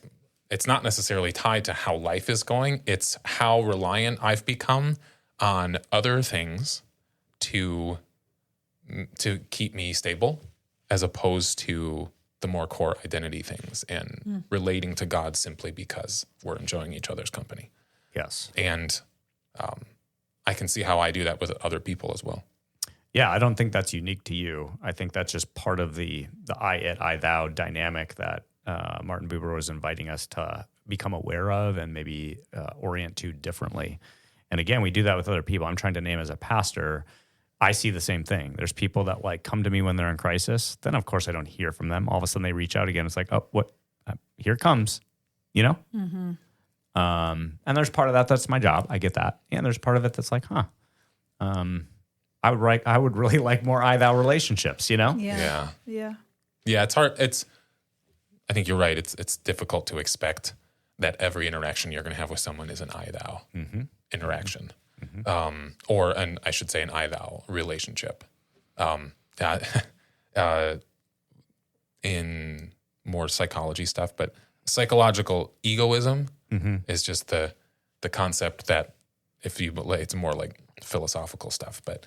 it's not necessarily tied to how life is going. It's how reliant I've become on other things to keep me stable, as opposed to the more core identity things and relating to God simply because we're enjoying each other's company. Yes. And I can see how I do that with other people as well. Yeah, I don't think that's unique to you. I think that's just part of the I, it, I, thou dynamic that Martin Buber was inviting us to become aware of and maybe orient to differently. And again, we do that with other people. I'm trying to name as a pastor. I see the same thing. There's people that like come to me when they're in crisis. Then, of course, I don't hear from them. All of a sudden, they reach out again. It's like, oh, what? Here it comes, you know? Mm-hmm. And there's part of that that's my job. I get that. And there's part of it that's like, I would really like more I-thou relationships, you know? Yeah. Yeah, it's hard. I think you're right. It's difficult to expect that every interaction you're going to have with someone is an I-thou interaction. Or I should say an I-thou relationship. In more psychology stuff, but psychological egoism is just the concept that it's more like philosophical stuff, but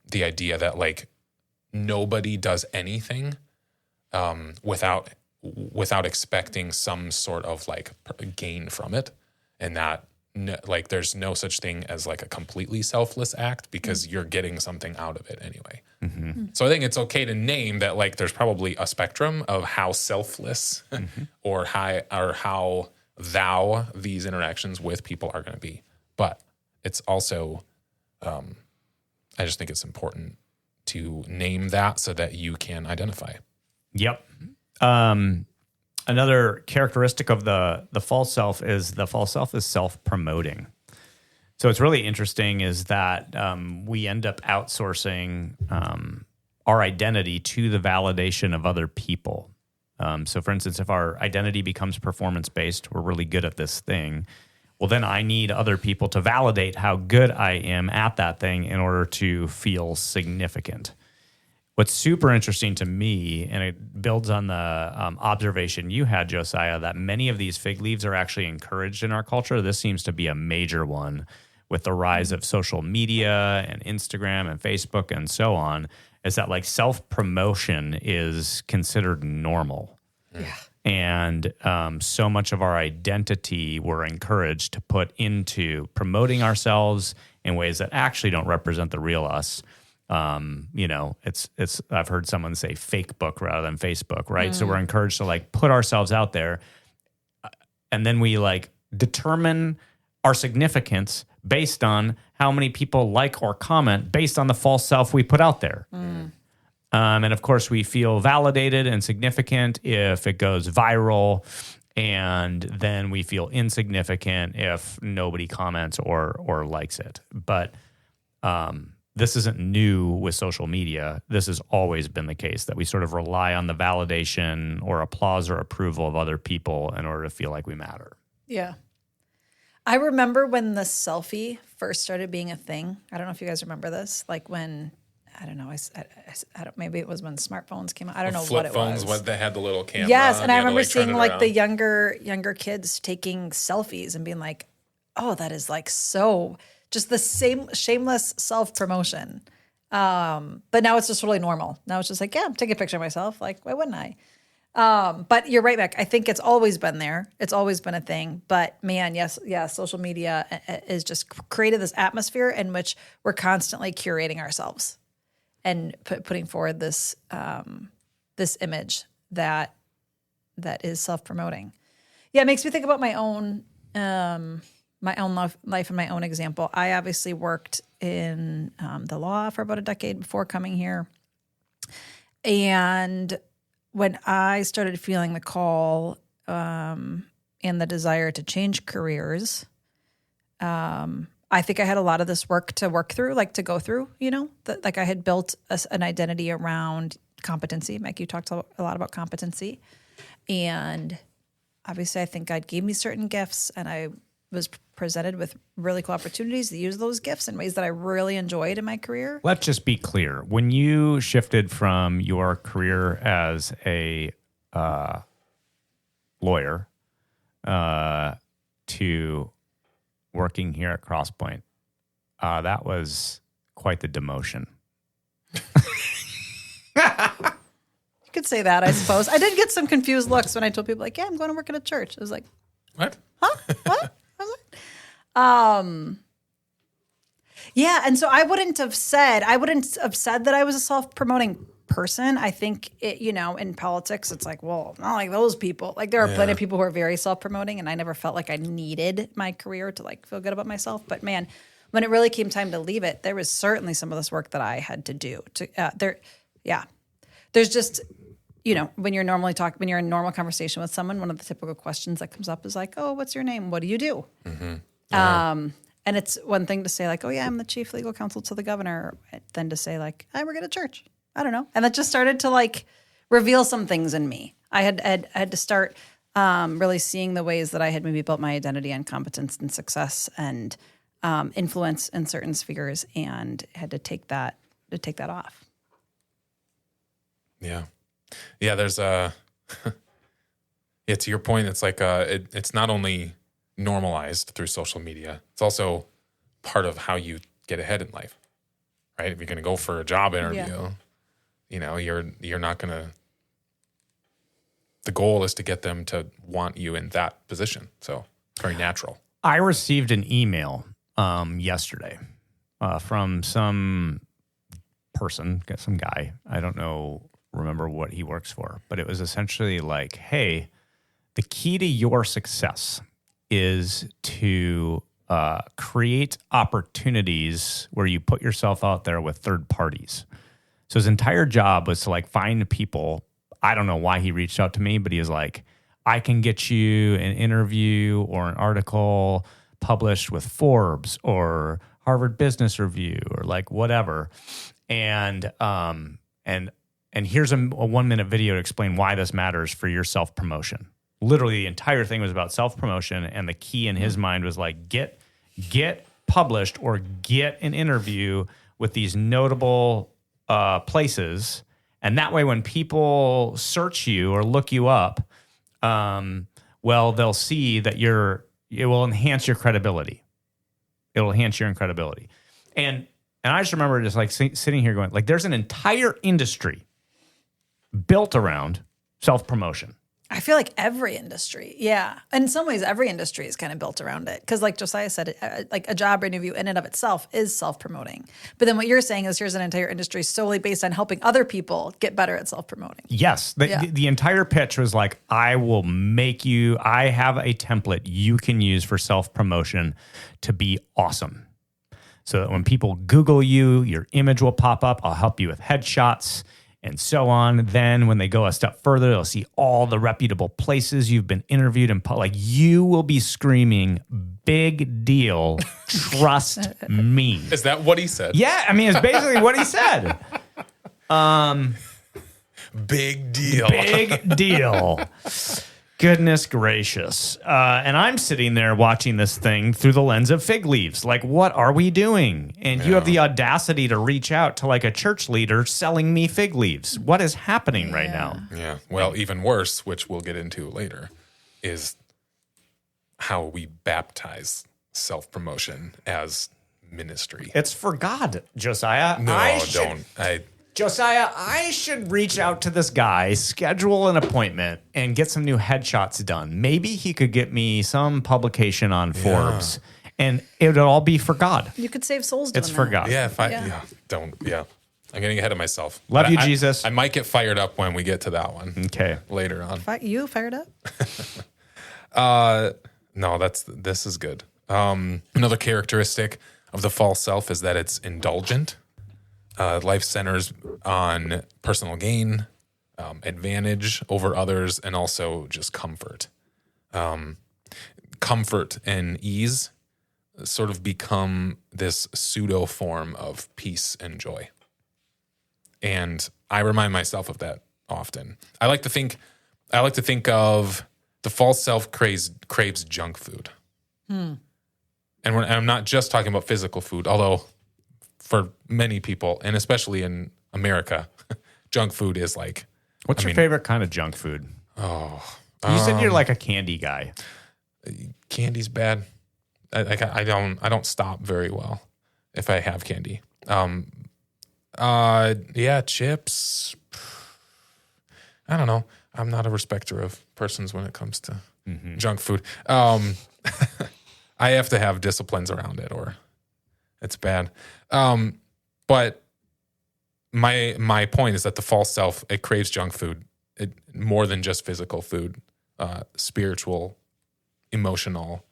the idea that like nobody does anything without expecting some sort of like gain from it, and that like there's no such thing as like a completely selfless act because you're getting something out of it anyway. So I think it's okay to name that like there's probably a spectrum of how selfless or how thou these interactions with people are going to be, but it's also I just think it's important to name that so that you can identify. Yep. Another characteristic of the false self is self-promoting. So what's really interesting is that we end up outsourcing our identity to the validation of other people. So for instance, if our identity becomes performance-based, we're really good at this thing, well, then I need other people to validate how good I am at that thing in order to feel significant. What's super interesting to me, and it builds on the observation you had, Josiah, that many of these fig leaves are actually encouraged in our culture. This seems to be a major one with the rise of social media and Instagram and Facebook and so on, is that like self-promotion is considered normal. Yeah. And so much of our identity we're encouraged to put into promoting ourselves in ways that actually don't represent the real us. It's I've heard someone say fake book rather than Facebook, right? So we're encouraged to like put ourselves out there, and then we like determine our significance based on how many people like or comment based on the false self we put out there. And of course, we feel validated and significant if it goes viral, and then we feel insignificant if nobody comments or likes it. But this isn't new with social media. This has always been the case, that we sort of rely on the validation or applause or approval of other people in order to feel like we matter. Yeah. I remember when the selfie first started being a thing. I don't know if you guys remember this. Like when, I don't know, I don't, maybe it was when smartphones came out. I don't know what it was. Flip phones, they had the little camera. Yes, and I remember seeing like the younger kids taking selfies and being like, oh, that is like so... just the same shameless self-promotion. But now it's just really normal. Now it's just like, yeah, take a picture of myself. Like, why wouldn't I? But you're right, Beck. I think it's always been there. It's always been a thing. But man, social media is just created this atmosphere in which we're constantly curating ourselves and putting forward this image that is self-promoting. Yeah, it makes me think about my own life and my own example. I obviously worked in the law for about a decade before coming here. And when I started feeling the call and the desire to change careers, I think I had a lot of this work to work through, like to go through, like I had built an identity around competency. Mike, you talked a lot about competency. And obviously I think God gave me certain gifts, and I was presented with really cool opportunities to use those gifts in ways that I really enjoyed in my career. Let's just be clear. When you shifted from your career as a lawyer to working here at Crosspoint, that was quite the demotion. You could say that, I suppose. I did get some confused looks when I told people, like, yeah, I'm going to work at a church. I was like, what? Huh? What? Yeah, and so I wouldn't have said that I was a self-promoting person. I think in politics, it's like, well, not like those people. Like there are plenty of people who are very self-promoting, and I never felt like I needed my career to like feel good about myself. But man, when it really came time to leave it, there was certainly some of this work that I had to do. There's just when you're in normal conversation with someone, one of the typical questions that comes up is like, oh, what's your name? What do you do? Mm-hmm. Yeah. And it's one thing to say like, oh yeah, I'm the chief legal counsel to the governor, than to say like, I work at a church. I don't know. And that just started to like reveal some things in me. I had to start really seeing the ways that I had maybe built my identity on competence and success and influence in certain spheres, and had to take that off. Yeah. Yeah, there's to your point, it's like it's not only normalized through social media, it's also part of how you get ahead in life, right? If you're going to go for a job interview, you're not going to, the goal is to get them to want you in that position. So it's very natural. I received an email yesterday from some person, some guy, I don't remember what he works for, but it was essentially like, hey, the key to your success is to create opportunities where you put yourself out there with third parties. So his entire job was to like find people. I don't know why he reached out to me, but he was like, I can get you an interview or an article published with Forbes or Harvard Business Review or like whatever. And here's a 1-minute video to explain why this matters for your self-promotion. Literally, the entire thing was about self-promotion, and the key in his mind was like, get published or get an interview with these notable places, and that way when people search you or look you up, they'll see that it will enhance your credibility. It'll enhance your credibility. And I just remember just like sitting here going, like, there's an entire industry built around self-promotion. I feel like every industry, yeah. In some ways, every industry is kind of built around it. Because like Josiah said, like a job interview in and of itself is self-promoting. But then what you're saying is here's an entire industry solely based on helping other people get better at self-promoting. Yes. The entire pitch was like, I have a template you can use for self-promotion to be awesome. So that when people Google you, your image will pop up. I'll help you with headshots and so on. Then when they go a step further, they'll see all the reputable places you've been interviewed in. Like, you will be screaming, big deal, trust me. Is that what he said? Yeah, I mean, it's basically what he said. Big deal. Big deal. Goodness gracious. And I'm sitting there watching this thing through the lens of fig leaves. Like, what are we doing? And you have the audacity to reach out to like a church leader selling me fig leaves. What is happening right now? Yeah. Well, even worse, which we'll get into later, is how we baptize self-promotion as ministry. It's for God, Josiah. No, don't. Josiah, I should reach out to this guy, schedule an appointment, and get some new headshots done. Maybe he could get me some publication on Forbes, and it would all be for God. You could save souls doing It's for God. Yeah, I'm getting ahead of myself. Love you, Jesus. I might get fired up when we get to that one. Okay. Later on. You fired up? No, this is good. Another characteristic of the false self is that it's indulgent. Life centers on personal gain, advantage over others, and also just comfort. Comfort and ease sort of become this pseudo form of peace and joy. And I remind myself of that often. I like to think of the false self craves junk food. And I'm not just talking about physical food, although for many people, and especially in America, junk food is like... What's your favorite kind of junk food? Oh. You said you're like a candy guy. Candy's bad. I don't stop very well if I have candy. Chips. I don't know. I'm not a respecter of persons when it comes to junk food. I have to have disciplines around it, or It's bad. But my point is that the false self, it craves junk food, more than just physical food, spiritual, emotional,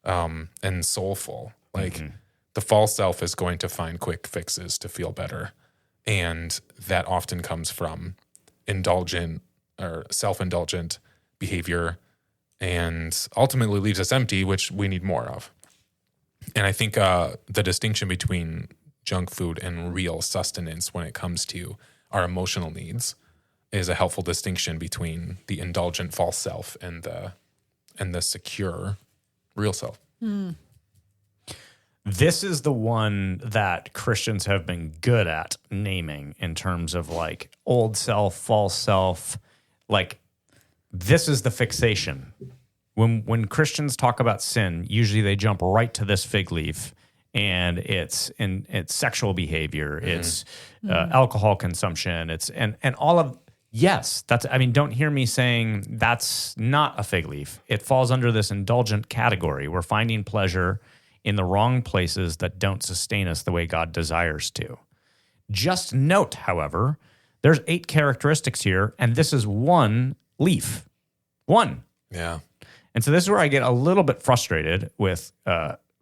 and soulful. Like the false self is going to find quick fixes to feel better. And that often comes from indulgent or self-indulgent behavior and ultimately leaves us empty, which we need more of. And I think the distinction between junk food and real sustenance when it comes to our emotional needs is a helpful distinction between the indulgent false self and the secure real self. This is the one that Christians have been good at naming in terms of like old self, false self. Like this is the fixation. When Christians talk about sin, usually they jump right to this fig leaf, and it's sexual behavior, it's alcohol consumption, it's and all of that's. I mean, don't hear me saying that's not a fig leaf. It falls under this indulgent category. We're finding pleasure in the wrong places that don't sustain us the way God desires to. Just note, however, there's 8 characteristics here, and this is one leaf. One. Yeah. And so this is where I get a little bit frustrated with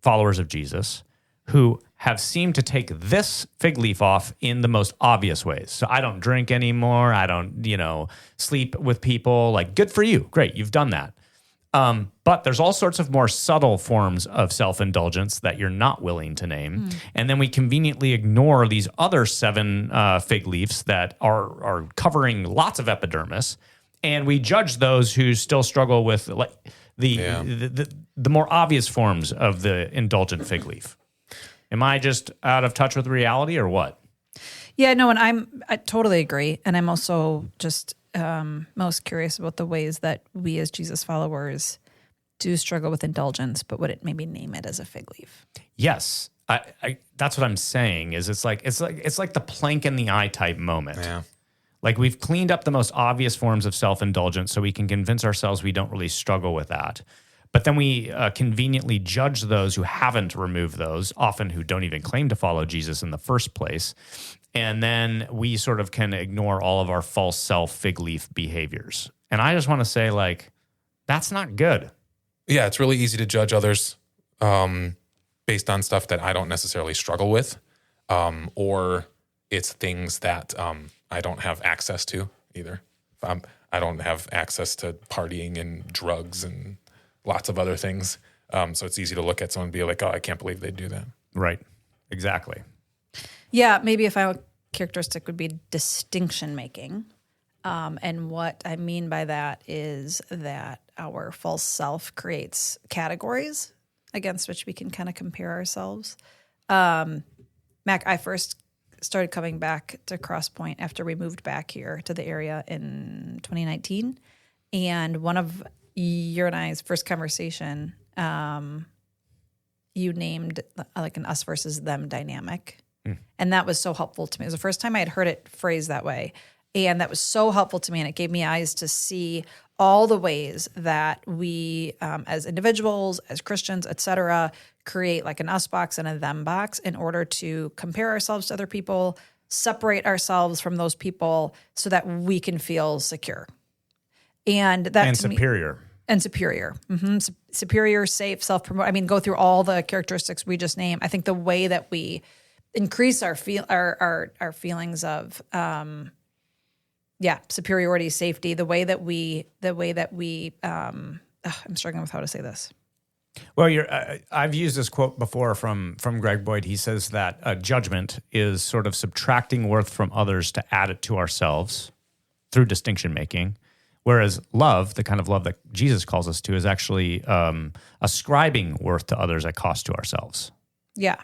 followers of Jesus who have seemed to take this fig leaf off in the most obvious ways. So I don't drink anymore. I don't, sleep with people. Like, good for you. Great, you've done that. But there's all sorts of more subtle forms of self-indulgence that you're not willing to name. And then we conveniently ignore these other 7 fig leaves that are covering lots of epidermis. And we judge those who still struggle with like the more obvious forms of the indulgent fig leaf. Am I just out of touch with reality or what? Yeah, no, and I totally agree. And I'm also just most curious about the ways that we as Jesus followers do struggle with indulgence, but would it maybe name it as a fig leaf? Yes. I that's what I'm saying is it's like the plank in the eye type moment. Yeah. Like we've cleaned up the most obvious forms of self-indulgence so we can convince ourselves we don't really struggle with that. But then we conveniently judge those who haven't removed those, often who don't even claim to follow Jesus in the first place. And then we sort of can ignore all of our false self fig leaf behaviors. And I just want to say, like, that's not good. Yeah, it's really easy to judge others based on stuff that I don't necessarily struggle with, or it's things that I don't have access to either. I don't have access to partying and drugs and lots of other things. So it's easy to look at someone and be like, oh, I can't believe they do that. Right. Exactly. Yeah, maybe if a characteristic would be distinction making. And what I mean by that is that our false self creates categories against which we can kind of compare ourselves. Mac, I first started coming back to Cross Point after we moved back here to the area in 2019. And one of your and I's first conversation, you named like an us versus them dynamic. And that was so helpful to me. It was the first time I had heard it phrased that way. And that was so helpful to me. And it gave me eyes to see all the ways that we, as individuals, as Christians, et cetera, create like an us box and a them box in order to compare ourselves to other people, separate ourselves from those people so that we can feel secure. And that And to me, superior. and superior. Superior, safe, self-promote. I mean, go through all the characteristics we just named. I think the way that we increase our feelings of superiority, safety, the way that we I'm struggling with how to say this. Well, I've used this quote before from Greg Boyd. He says that judgment is sort of subtracting worth from others to add it to ourselves through distinction making, whereas love, the kind of love that Jesus calls us to, is actually ascribing worth to others at cost to ourselves. Yeah.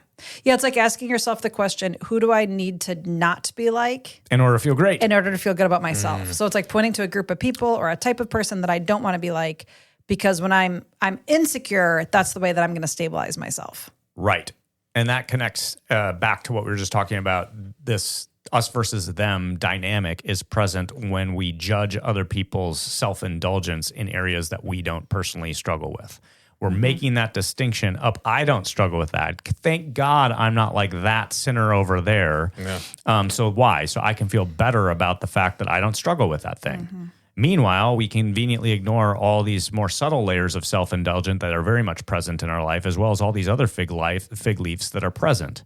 Yeah, it's like asking yourself the question, who do I need to not be like? In order to feel great. In order to feel good about myself. So it's like pointing to a group of people or a type of person that I don't want to be like, because when I'm insecure, that's the way that I'm going to stabilize myself. Right. And that connects back to what we were just talking about. This us versus them dynamic is present when we judge other people's self-indulgence in areas that we don't personally struggle with. We're making that distinction up. I don't struggle with that. Thank God I'm not like that sinner over there. Yeah. So why? So I can feel better about the fact that I don't struggle with that thing. Meanwhile, we conveniently ignore all these more subtle layers of self-indulgence that are very much present in our life, as well as all these other fig leaves that are present.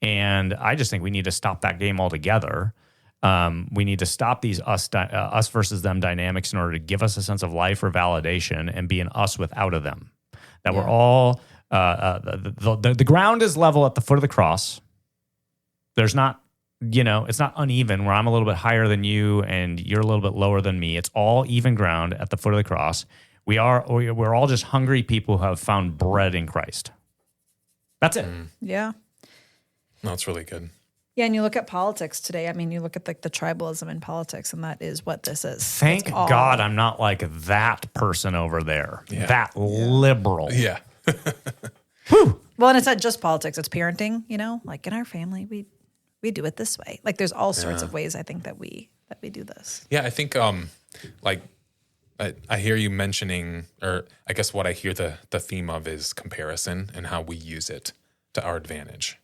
And I just think we need to stop that game altogether. We need to stop these us versus them dynamics in order to give us a sense of life or validation and be an us without a them. That we're all, the ground is level at the foot of the cross. There's not, it's not uneven where I'm a little bit higher than you and you're a little bit lower than me. It's all even ground at the foot of the cross. We're all just hungry people who have found bread in Christ. That's it. Yeah. No, it's really good. Yeah, and you look at politics today. I mean, you look at the tribalism in politics, and that is what this is. Thank God I'm not like that person over there, that liberal. Yeah. Well, and it's not just politics; it's parenting. Like in our family, we do it this way. Like there's all sorts of ways I think that we do this. Yeah, I think I hear you mentioning, or I guess what I hear the theme of is comparison and how we use it to our advantage.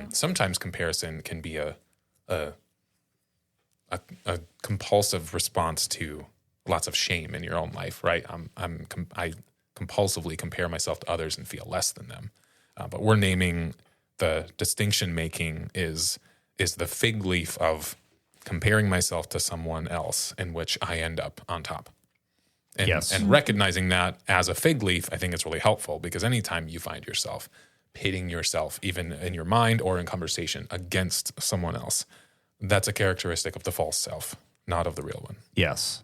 Sometimes comparison can be a compulsive response to lots of shame in your own life, right? I compulsively compare myself to others and feel less than them. But we're naming the distinction making is the fig leaf of comparing myself to someone else in which I end up on top. And recognizing that as a fig leaf, I think it's really helpful because anytime you find yourself pitting yourself, even in your mind or in conversation, against someone else, that's a characteristic of the false self, not of the real one. Yes.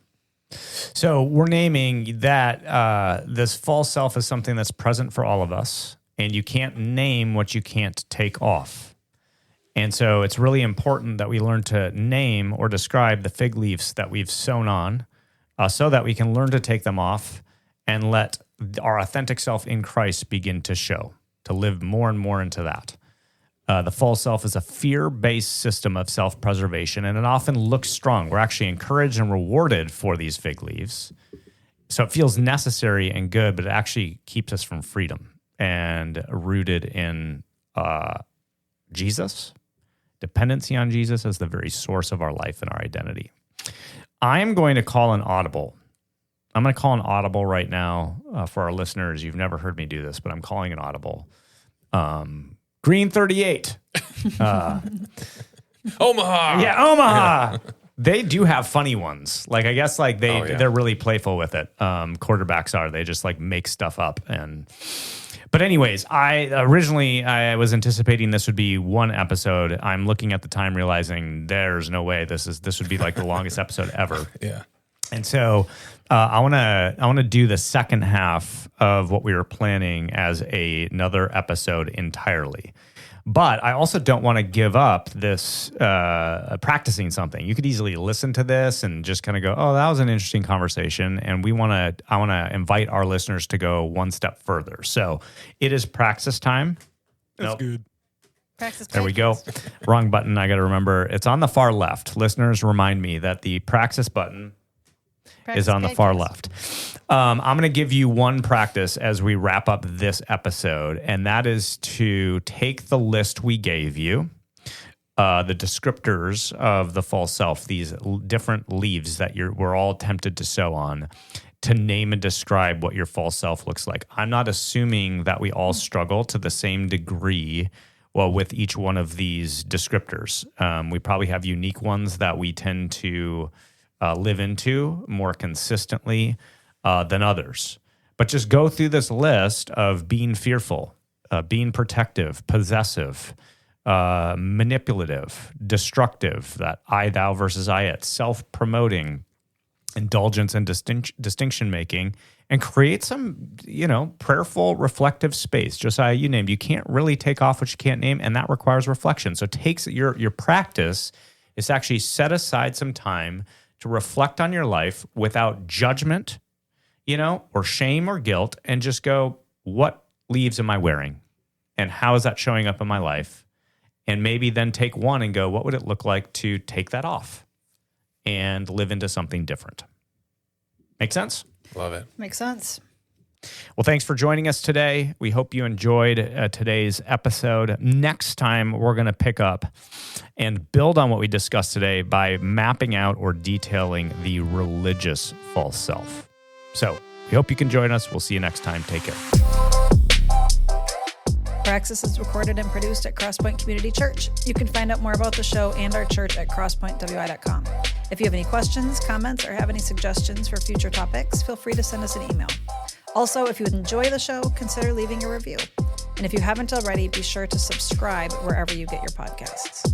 So we're naming that this false self is something that's present for all of us, and you can't name what you can't take off. And so it's really important that we learn to name or describe the fig leaves that we've sown on so that we can learn to take them off and let our authentic self in Christ begin to show, to live more and more into that. The false self is a fear-based system of self-preservation, and it often looks strong. We're actually encouraged and rewarded for these fig leaves. So it feels necessary and good, but it actually keeps us from freedom and rooted in Jesus, dependency on Jesus as the very source of our life and our identity. I'm going to call an audible. I'm going to call an audible right now for our listeners. You've never heard me do this, but I'm calling an audible. Green 38. Omaha. Yeah, Omaha. They do have funny ones. Like I guess like they're really playful with it. Quarterbacks are. They just like make stuff up. But anyways, I was anticipating this would be one episode. I'm looking at the time, realizing there's no way this would be like the longest episode ever. Yeah. And so I want to do the second half of what we were planning as another episode entirely. But I also don't want to give up this practicing something. You could easily listen to this and just kind of go, "Oh, that was an interesting conversation." And I want to invite our listeners to go one step further. So it is praxis time. That's good. Praxis. There we go. Wrong button. I got to remember. It's on the far left. Listeners, remind me that the praxis button is on the far left. I'm going to give you one practice as we wrap up this episode, and that is to take the list we gave you, the descriptors of the false self, these different leaves that we're all tempted to sow on, to name and describe what your false self looks like. I'm not assuming that we all struggle to the same degree with each one of these descriptors. We probably have unique ones that we tend to live into more consistently than others. But just go through this list of being fearful, being protective, possessive, manipulative, destructive, that I, thou versus I, it, self-promoting, indulgence and distinction making, and create some, prayerful, reflective space. Josiah, you named. You can't really take off what you can't name, and that requires reflection. So it takes your practice is to actually set aside some time to reflect on your life without judgment, or shame or guilt, and just go, what leaves am I wearing? And how is that showing up in my life? And maybe then take one and go, what would it look like to take that off and live into something different? Make sense? Love it. Makes sense. Well, thanks for joining us today. We hope you enjoyed today's episode. Next time, we're going to pick up and build on what we discussed today by mapping out or detailing the religious false self. So we hope you can join us. We'll see you next time. Take care. Praxis is recorded and produced at Crosspoint Community Church. You can find out more about the show and our church at crosspointwi.com. If you have any questions, comments, or have any suggestions for future topics, feel free to send us an email. Also, if you enjoy the show, consider leaving a review. And if you haven't already, be sure to subscribe wherever you get your podcasts.